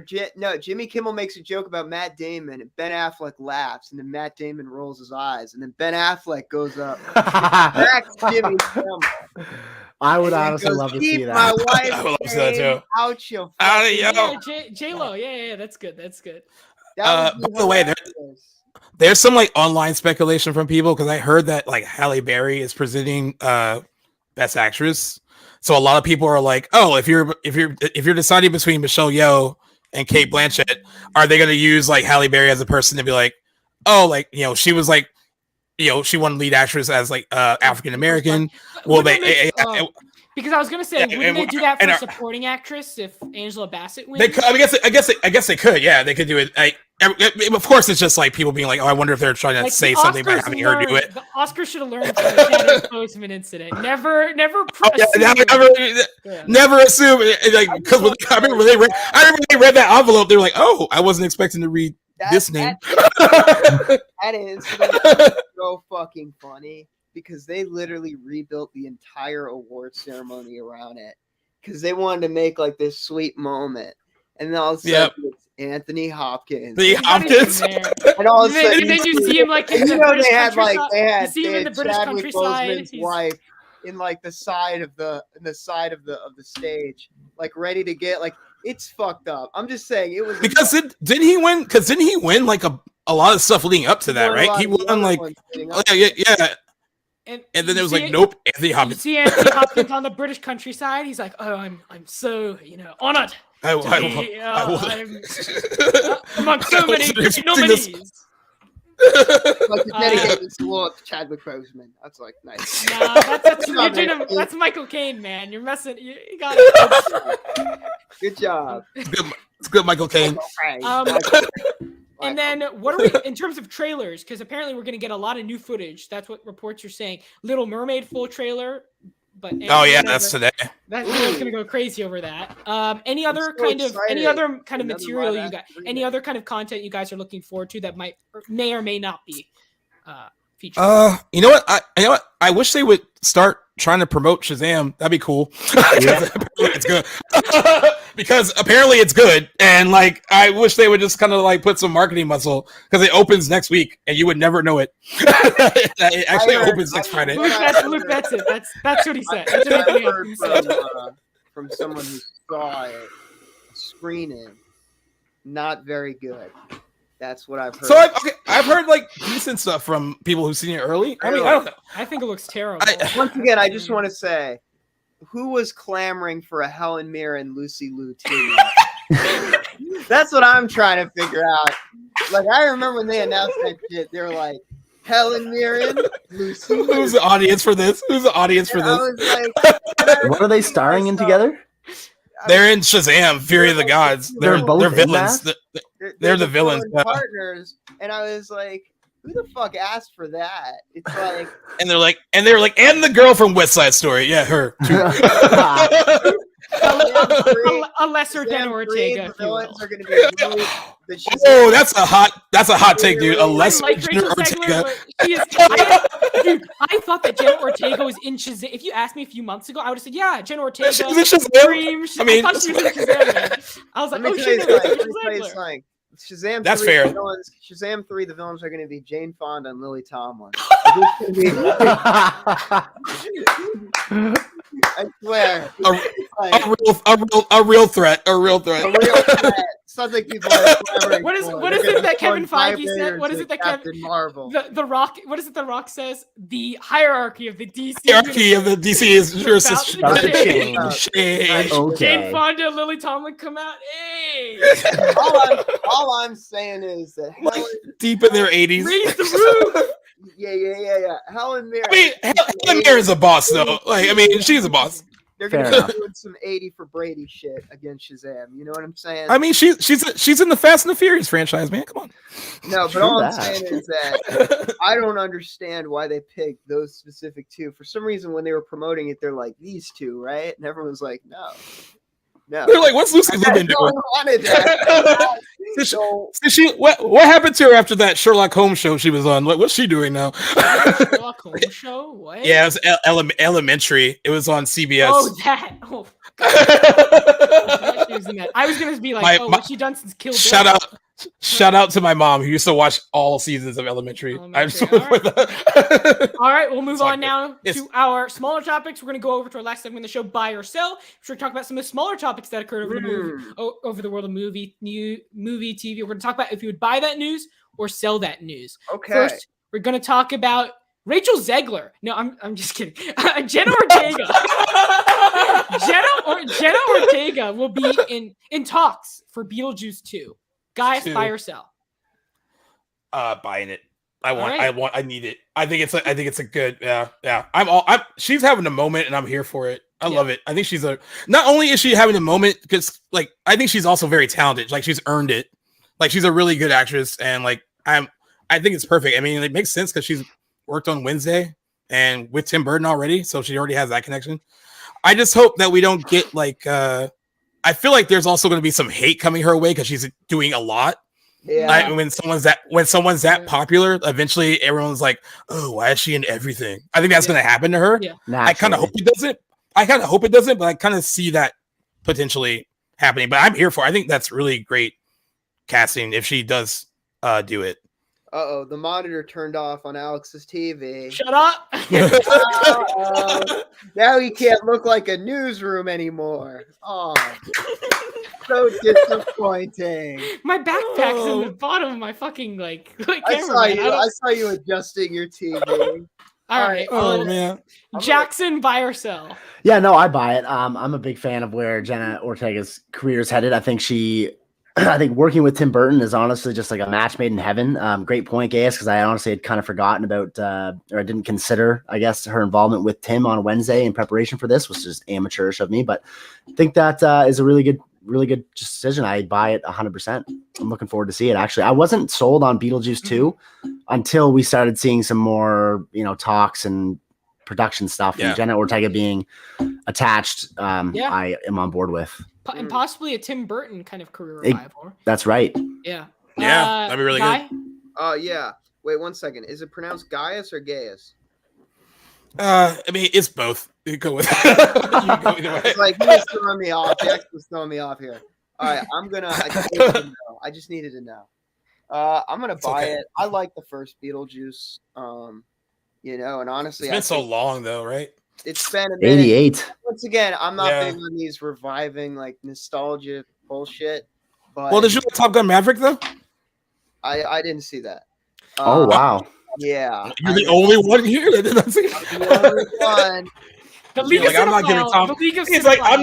Jimmy Kimmel makes a joke about Matt Damon, and Ben Affleck laughs, and then Matt Damon rolls his eyes, and then Ben Affleck goes up, cracks Jimmy Kimmel. I would honestly love to see that. My wife, I would love to see that too. Out your J-Lo. Yeah, that's good. By the way, there's some like online speculation from people because I heard that like Halle Berry is presenting Best Actress. So a lot of people are like, oh, if you're deciding between Michelle Yeoh and Cate Blanchett, are they going to use like Halle Berry as a person to be like, oh, like, she was like, she won lead actress as like African American. Well, because I was gonna say, wouldn't they do that for supporting actress if Angela Bassett wins? They could. I guess they could. Yeah, they could do it. Of course, it's just like people being like, "Oh, I wonder if they're trying to say something by having her do it." The Oscars should have learned from the Chadwick Boseman incident. Never assume. Like, because I remember when they read that envelope, they were like, "Oh, I wasn't expecting to read this name." That incident is so fucking funny because they literally rebuilt the entire award ceremony around it because they wanted to make like this sweet moment, and then all of a sudden it's Anthony Hopkins. And all of a sudden, then you see him like in the British countryside. They had Chadwick Boseman's wife in like the side of the stage, like ready to get like It's fucked up. I'm just saying it was because didn't he win? Because didn't he win like a lot of stuff leading up to that, right? He won like yeah. And then it was like, nope, Anthony Hopkins. You see Anthony Hopkins on the British countryside. He's like, oh, I'm so honored. I'm among so many nominees. Like the dedicated to Chadwick Boseman. That's like nice. Nah, that's Michael Caine, man. You're messing. You got it. Good job. It's good, Michael Caine. And then what are we in terms of trailers? Because apparently we're going to get a lot of new footage. That's what reports are saying. Little Mermaid full trailer. But that's today. That's going to go crazy over that. Any other kind of material you got? Any other kind of content you guys are looking forward to that may or may not be featured? You know what? I wish they would start trying to promote Shazam. That'd be cool. It's good. Because apparently it's good, and like I wish they would just kind of like put some marketing muscle because it opens next week, and you would never know it. It actually opens next Friday. Luke, that's it. That's what he said. That's what I heard from someone who saw it screening. Not very good. That's what I've heard. So I've heard like decent stuff from people who've seen it early. I mean, I don't know. I think it looks terrible. Once again, I just want to say, who was clamoring for a Helen Mirren Lucy Liu team? That's what I'm trying to figure out. Like, I remember when they announced that shit, they were like, Helen Mirren, Lucy Liu. Who's the audience for this? Who's the audience for this? I was like, what are they starring in together? They're in Shazam, Fury of the Gods. They're villains. They're the villains. Partners, and I was like, who the fuck asked for that? It's like, and they're like, and the girl from West Side Story, yeah, her. A lesser Jenna Ortega. That's a hot take, dude. A lesser Jenna Ortega. Dude, I thought that Jenna Ortega was in Shazam. If you asked me a few months ago, I would have said, yeah, Jenna Ortega. She's in Shazam. I thought she was in Shazam. Man. I was like, oh shit, like Shazam. That's fair. Shazam 3, the villains are going to be Jane Fonda and Lily Tomlin. I swear. A real threat. A real threat. Something people are what is it that Kevin Feige said? What is it that Captain Marvel? The Rock. What is it? The Rock says the hierarchy of the DC. Hierarchy of the DC is about to change. Okay. Jane Fonda and Lily Tomlin come out. Hey. all I'm saying is that Helen, deep in their 80s. Raise the roof. Yeah. Helen Mirren. I mean, Helen Mirren's a boss, though. Like, I mean, she's a boss. They're gonna be doing some 80 for Brady shit against Shazam. You know what I'm saying? I mean, she's in the Fast and the Furious franchise, man. Come on. No, but all I'm saying is that I don't understand why they picked those specific two. For some reason, when they were promoting it, they're like these two, right? And everyone was like, no. They're like, what's Lucy Liu been doing? Wanted that. What happened to her after that Sherlock Holmes show she was on? Like, what's she doing now? Sherlock Holmes show? What? Yeah, it was Elementary. It was on CBS. Oh, that. Oh, I was gonna be like, what's she done since Kill Bill? Shout out to my mom who used to watch all seasons of Elementary. All right, we'll move on now to our smaller topics. We're going to go over to our last segment of the show, Buy or Sell. We're going to talk about some of the smaller topics that occurred over the world of movie, TV. We're going to talk about if you would buy that news or sell that news. Okay. First, we're going to talk about Rachel Zegler. No, I'm just kidding. Jenna Ortega. Jenna Ortega will be in talks for Beetlejuice 2. Guys, buy or sell? Buying it. I need it. I think it's a good. Yeah. She's having a moment, and I'm here for it. I love it. I think not only is she having a moment, because like I think she's also very talented. Like she's earned it. Like she's a really good actress, and like I think it's perfect. I mean, it makes sense because she's worked on Wednesday and with Tim Burton already, so she already has that connection. I just hope that we don't get like. I feel like there's also going to be some hate coming her way because she's doing a lot. Yeah. When someone's that popular, eventually everyone's like, "Oh, why is she in everything?" I think that's going to happen to her. Yeah. I kind of hope it doesn't. But I kind of see that potentially happening. But I'm here for it. I think that's really great casting if she does do it. Uh-oh, the monitor turned off on Alex's TV. Shut up! Now he can't look like a newsroom anymore. Oh, so disappointing. My backpack's in the bottom of my fucking like camera. I saw you adjusting your TV. All right. Oh man. Jackson, buy or sell? Yeah, no, I buy it. I'm a big fan of where Jenna Ortega's career is headed. I think working with Tim Burton is honestly just like a match made in heaven. Great point, Gaius, because I honestly had kind of forgotten about, or I didn't consider, I guess, her involvement with Tim on Wednesday in preparation for this was just amateurish of me. But I think that is a really good decision. I buy it 100%. I'm looking forward to see it. Actually, I wasn't sold on Beetlejuice 2 until we started seeing some more, talks and production stuff. And Jenna Ortega being attached, I am on board with. And possibly a Tim Burton kind of career revival. That's right. Yeah. Yeah, that'd be really good. Yeah. Wait 1 second. Is it pronounced Gaius or Gaius? I mean, it's both. You go with it. You go either way. It's like he was throwing me off. Jax was throwing me off here. All right, I just needed to know. I'm gonna buy it. I like the first Beetlejuice. And honestly, it's been so long though, right? It's been a minute. 88. Once again, I'm not big on these reviving like nostalgia bullshit. But Well, did you like Top Gun Maverick though? I didn't see that. Oh wow. Yeah. You're the only one here that didn't see it. I'm the only one. The League of I'm not giving Tom. He's like, I'm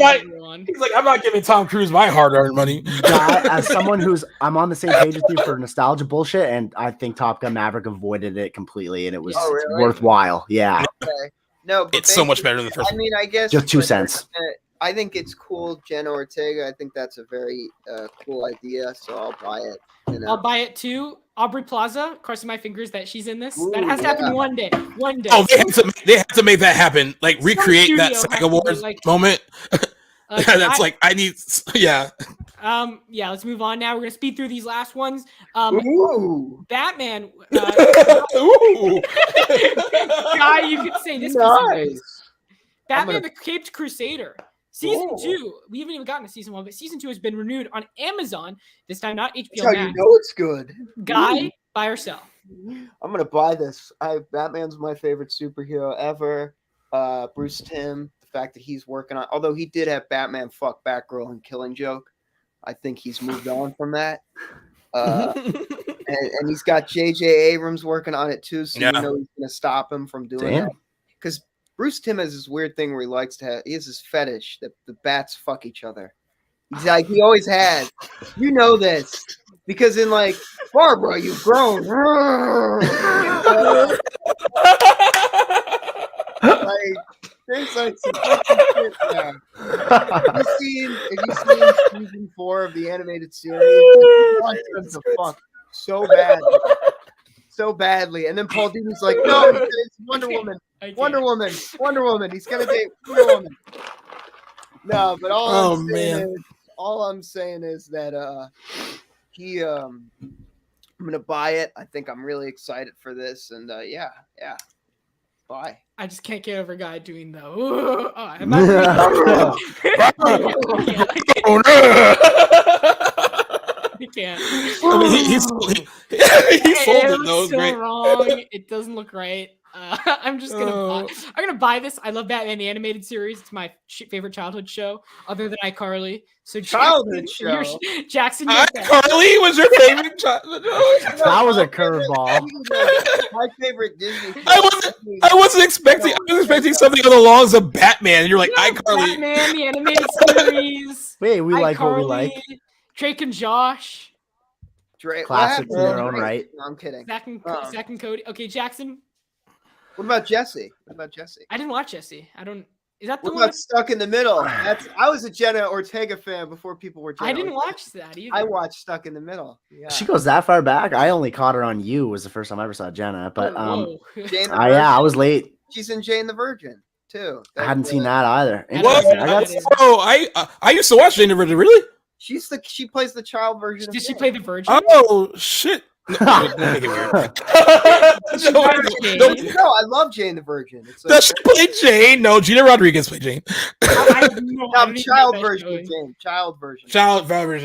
not giving Tom Cruise my hard-earned money. As someone I'm on the same page with you for nostalgia bullshit, and I think Top Gun Maverick avoided it completely, and it was worthwhile. Yeah. Okay. No, but it's so much better than the first. I mean, I guess just 2 cents. I think it's cool, Jenna Ortega. I think that's a very cool idea, so I'll buy it. I'll buy it too. Aubrey Plaza, crossing my fingers that she's in this. That has to happen one day. One day. Oh, they have to make that happen. Like recreate that SAG Awards moment. That's like I need. Yeah. Let's move on now. We're gonna speed through these last ones. Batman. Ooh. Guy, you could say this. Nice. Batman: The Caped Crusader. Season 2, we haven't even gotten to season 1, but season 2 has been renewed on Amazon. This time, not HBO That's how Max. you know it's good. Guy, buy or sell? I'm gonna buy this. Batman's my favorite superhero ever. Bruce Timm, the fact that he's working on, although he did have Batman fuck Batgirl and Killing Joke, I think he's moved on from that. And he's got J.J. Abrams working on it too, so you know he's gonna stop him from doing that. Because Bruce Timm has this weird thing where he has this fetish that the bats fuck each other. He's like, he always has. You know this. Because in like, Barbara, you've grown. There's like some shit there. Have you seen season 4 of the animated series? He wants them to fuck so badly. And then Paul Dini's like, no, it's Wonder Woman. Wonder Woman. He's gonna date Wonder Woman. No, but all I'm saying is that I'm gonna buy it. I think I'm really excited for this, and bye. I just can't get over a guy doing the. He can't. I mean, he's sold it though. It's so wrong. It doesn't look right. I'm just gonna buy this. I love Batman the animated series. It's my favorite childhood show, other than iCarly. So childhood show. Jackson, iCarly was your favorite childhood show. That was a curveball. My favorite Disney. I wasn't expecting. I was expecting something on the lines of Batman, and you're like iCarly. Batman the animated series. Wait, we like what we like. Drake and Josh. Classics in their own right. No, I'm kidding. Zach and Cody. Okay, Jackson. What about Jesse? I didn't watch Jesse. Is that the what one? about Stuck in the Middle? I was a Jenna Ortega fan before people were. I didn't watch that either. I watched Stuck in the Middle. Yeah. She goes that far back. I only caught her on You. Was the first time I ever saw Jenna. But I was late. She's in Jane the Virgin too. I hadn't seen that either. I used to watch Jane the Virgin. Really? She plays the child version. Did she play the Virgin? Oh shit! No, make it weird. No, I love Jane the Virgin. Does she play Jane? No, Gina Rodriguez played Jane. Child version of Jane. Child version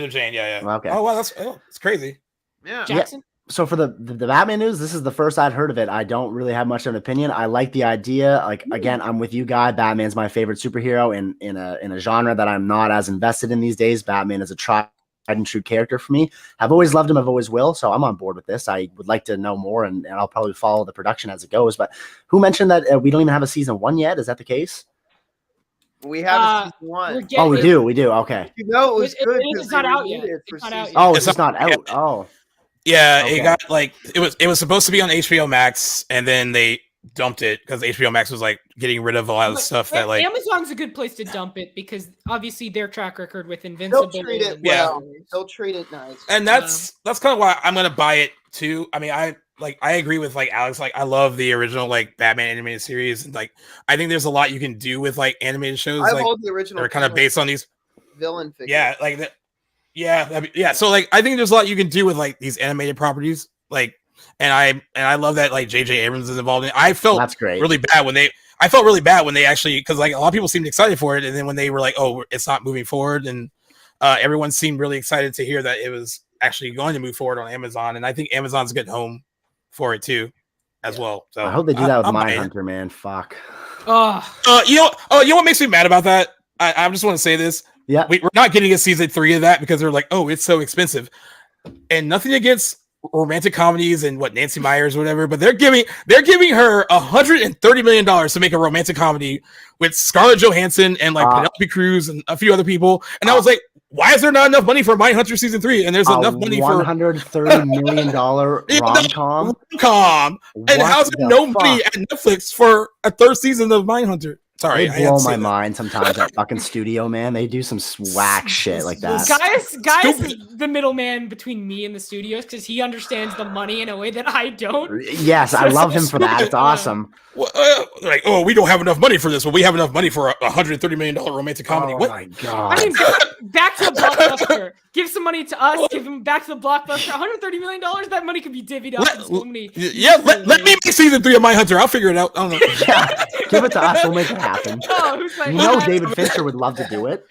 of Jane. Yeah. Okay. Oh wow, that's crazy. Yeah. Jackson. So for the Batman news, this is the first I'd heard of it. I don't really have much of an opinion. I like the idea. Like again, I'm with you, Guy. Batman's my favorite superhero in a genre that I'm not as invested in these days. Batman is a tried and true character for me. I've always loved him. I've always will. So I'm on board with this. I would like to know more, and I'll probably follow the production as it goes. But who mentioned that we don't even have a season 1 yet? Is that the case? We have a season 1. Oh, we do. We do. Okay. You know, it was good. It's not out yet. It's not out yet. Oh, it's not out. Oh. Yeah, okay. It got like it was supposed to be on HBO Max, and then they dumped it because HBO Max was like getting rid of a lot of stuff that like Amazon's a good place to dump it because obviously their track record with Invincible. They'll treat it well. They'll treat it nice. And that's kind of why I'm gonna buy it too. I mean, I agree with like Alex. Like, I love the original like Batman animated series, and like I think there's a lot you can do with like animated shows. I like love the original. They're kind of based on these villain figures. Yeah, like that. Yeah. So like, I think there's a lot you can do with like these animated properties. Like, and I love that like J.J. Abrams is involved in it. I felt that's great. really bad when they actually, because like a lot of people seemed excited for it, and then when they were like, oh, it's not moving forward, and everyone seemed really excited to hear that it was actually going to move forward on Amazon, and I think Amazon's a good home for it too, as well. So I hope they do that with Mindhunter, man. Fuck. You know what makes me mad about that? I just want to say this. Yeah, we're not getting a season 3 of that because they're like, oh, it's so expensive, and nothing against romantic comedies and what Nancy Meyers or whatever, but they're giving her $130 million to make a romantic comedy with Scarlett Johansson and like Penelope Cruz and a few other people, and I was like, why is there not enough money for Mindhunter season 3? And there's enough money for $130 million rom-com. And how's there no money at Netflix for a 3rd season of Mindhunter? Sorry, they blow my mind sometimes. That fucking studio, man. They do some swag shit like that. Guys is the middleman between me and the studios because he understands the money in a way that I don't. Yes, I love him for that. It's awesome. Like, oh, we don't have enough money for this, but we have enough money for a $130 million romantic comedy. Oh my god! I mean, back to the blockbuster. Give some money to us. Give them back to the blockbuster. $130 million. That money could be divvied up. Let me make season 3 of Mindhunter. I'll figure it out. I don't know. Yeah, give it to us. We'll make it happen. David Fincher would love to do it.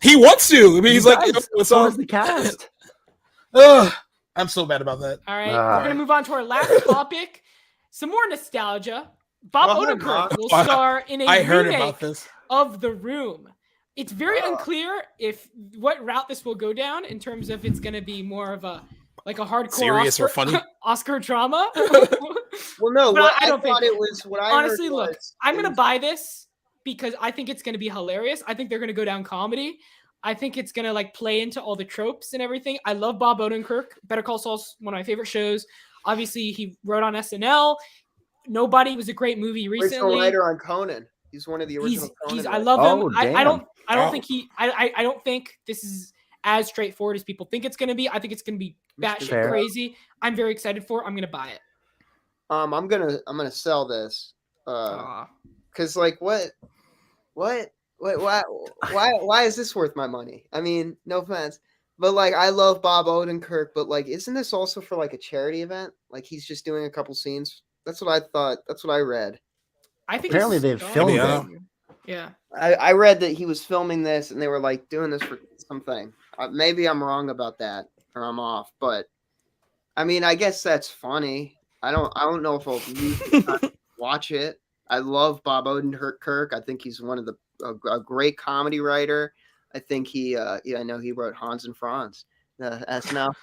He wants to. I mean, he's like, what's on the cast? I'm so bad about that. All right, we're gonna move on to our last topic. Some more nostalgia. Bob Odenkirk will star in a remake of The Room. It's very unclear if what route this will go down in terms of it's going to be more of a hardcore serious or funny Oscar drama. Well, no, I don't think it was. What I honestly look, I'm going to buy this because I think it's going to be hilarious. I think they're going to go down comedy. I think it's going to like play into all the tropes and everything. I love Bob Odenkirk. Better Call Saul's one of my favorite shows. Obviously, he wrote on SNL. Nobody was a great movie recently. He's a writer on Conan. He's one of the original Conan. I love him. I don't think this is as straightforward as people think it's going to be. I think it's going to be batshit crazy. I'm very excited for it. I'm going to buy it. I'm gonna sell this. Cause like why is this worth my money? I mean, no offense, but like I love Bob Odenkirk, but like isn't this also for like a charity event? Like he's just doing a couple scenes. That's what I thought. That's what I read. I think apparently they've filmed it. Yeah. I read that he was filming this and they were like doing this for something. Maybe I'm wrong about that or I'm off, but I mean, I guess that's funny. I don't know if I'll watch it. I love Bob Odenkirk. I think he's one of a great comedy writer. I think I know he wrote Hans and Franz, the SNL.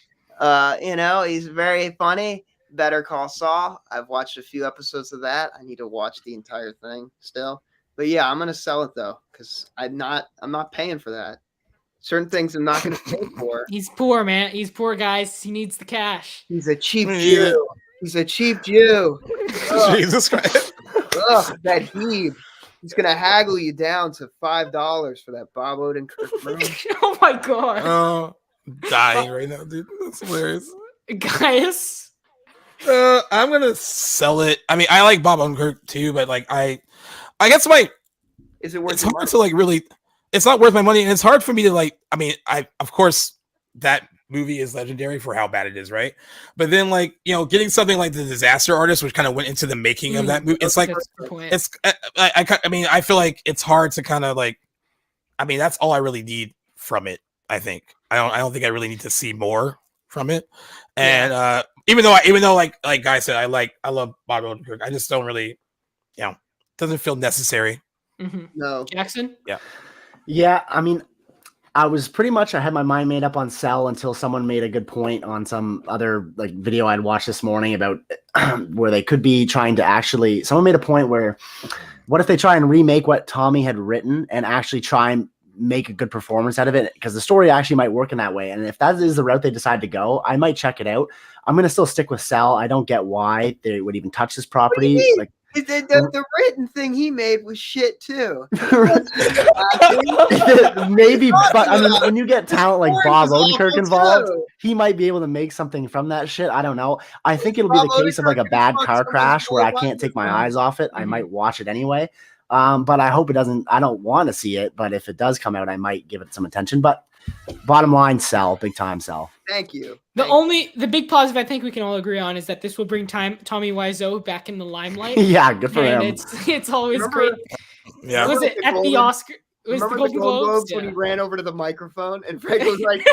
He's very funny. Better Call Saul. I've watched a few episodes of that. I need to watch the entire thing still. But yeah, I'm gonna sell it though, because I'm not paying for that. Certain things I'm not gonna pay for. He's poor, man. He's poor, guys. He needs the cash. He's a cheap Jew. He's a cheap Jew. Jesus Christ. That heave. He's gonna haggle you down to $5 for that Bob Odenkirk room. Oh my god. Oh, dying right now, dude. That's hilarious. Guys. I'm gonna sell it. I mean, I like Bob Odenkirk too, but like I guess is it worth it's hard to like really. It's not worth my money, and it's hard for me to like. I mean, of course that movie is legendary for how bad it is, right? But then like getting something like The Disaster Artist, which kind of went into the making of that movie. It's like it's. I mean, I feel like it's hard to kind of like. I mean, that's all I really need from it. I think I don't think I really need to see more from it, and even though like Guy said, I love Bob Odenkirk. I just don't really, doesn't feel necessary. Mm-hmm. No. Jackson? Yeah, I mean, I had my mind made up on Cell until someone made a good point on some other like video I'd watched this morning about where they could be trying to someone made a point where what if they try and remake what Tommy had written and actually try and make a good performance out of it, because the story actually might work in that way. And if that is the route they decide to go, I might check it out. I'm going to still stick with Cell. I don't get why they would even touch this property. Like the written thing he made was shit too. Maybe, but I mean, when you get talent like Bob Odenkirk involved, he might be able to make something from that shit. I don't know. I think it'll be the case of like a bad car crash where I can't take my eyes off it. I might watch it anyway. But I hope it doesn't. I don't want to see it, but if it does come out, I might give it some attention. But bottom line, Cell, big time Cell. Thank you. The big positive I think we can all agree on is that this will bring Tommy Wiseau back in the limelight. Yeah, good for him. It's always great. Yeah. Was it at the Oscar? Was the Golden Globes when he ran over to the microphone and Frank was like,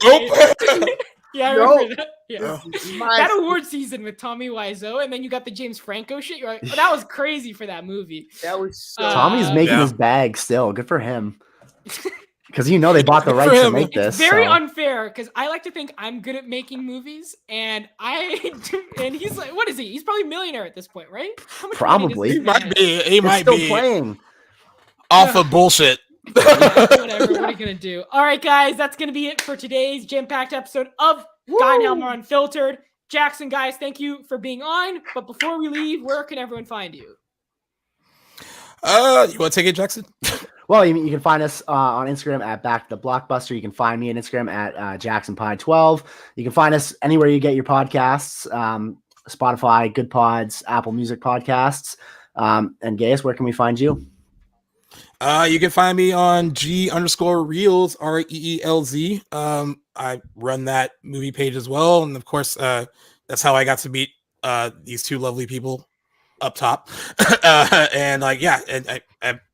nope. Yeah, I remember that. Yeah. That award season with Tommy Wiseau, and then you got the James Franco shit. You're like, that was crazy for that movie. That was Tommy's making his bag still. Good for him. Because they bought the rights to make this. It's very unfair because I like to think I'm good at making movies, and he's like, what is he? He's probably a millionaire at this point, right? Probably. He might be. He might be playing off of bullshit. Whatever. What are you gonna do? All right, guys, that's gonna be it for today's jam-packed episode of Guy and Helmer Unfiltered. Jackson, guys, thank you for being on. But before we leave, where can everyone find you? You want to take it, Jackson? Well, you can find us on Instagram at Back to the Blockbuster. You can find me on Instagram at JacksonPie12. You can find us anywhere you get your podcasts, Spotify, Good Pods, Apple Music Podcasts. And Gaius, where can we find you? You can find me on G_Reels, REELZ. I run that movie page as well. And of course, that's how I got to meet these two lovely people up top. And I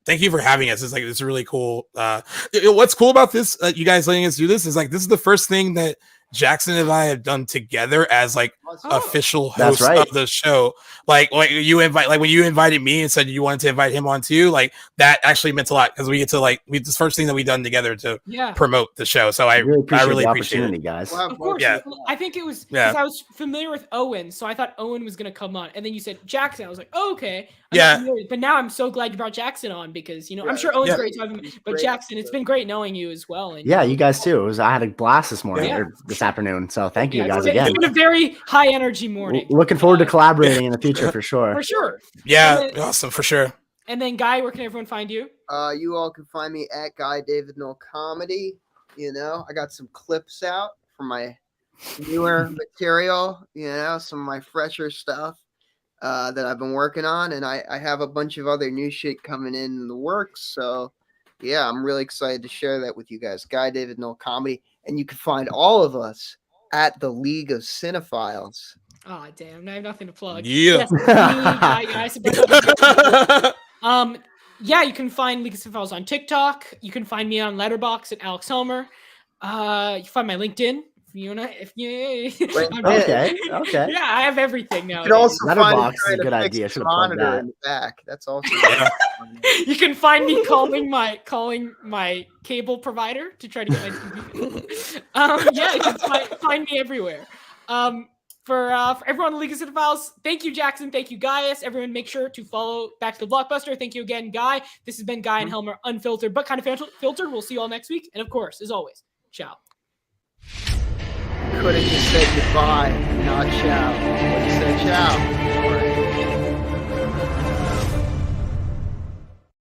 thank you for having us. It's really cool. What's cool about this, you guys letting us do this, is this is the first thing that Jackson and I have done together as official hosts of the show. Like when you invited me and said you wanted to invite him on too, that actually meant a lot because we get to this the first thing that we've done together to promote the show. So I really appreciate it, guys. Of course, yeah. I think it was because I was familiar with Owen, so I thought Owen was going to come on, and then you said Jackson. I was like, oh, okay, but now I'm so glad you brought Jackson on because I'm sure Owen's great talking, but Jackson, it's been great knowing you as well. And, you guys too. I had a blast this morning or this afternoon. So thank you guys again. It's been a very high energy morning. Looking forward to collaborating in the future for sure. For sure. Yeah, awesome for sure. And then Guy, where can everyone find you? You all can find me at Guy David Knoll Comedy. I got some clips out for my newer material. Some of my fresher stuff that I've been working on, and I have a bunch of other new shit coming in the works. So yeah, I'm really excited to share that with you guys. Guy David Knoll Comedy. And you can find all of us at the League of Cinephiles. Oh, damn. I have nothing to plug. Yeah. Yes, you can find League of Cinephiles on TikTok. You can find me on Letterboxd at Alex Helmer. You can find my LinkedIn. Okay. Yeah, I have everything now. You can also Letterboxd is a good idea. Should have plugged that. In the back. That's also. You can find me calling my cable provider to try to get my TV. You can find me everywhere. For everyone on the League of Cinephiles, thank you, Jackson. Thank you, Gaius. Everyone, make sure to follow Back to the Blockbuster. Thank you again, Guy. This has been Guy and Helmer Unfiltered, but kind of filtered. We'll see you all next week. And of course, as always, ciao. Could have just said goodbye, not ciao. But you said ciao.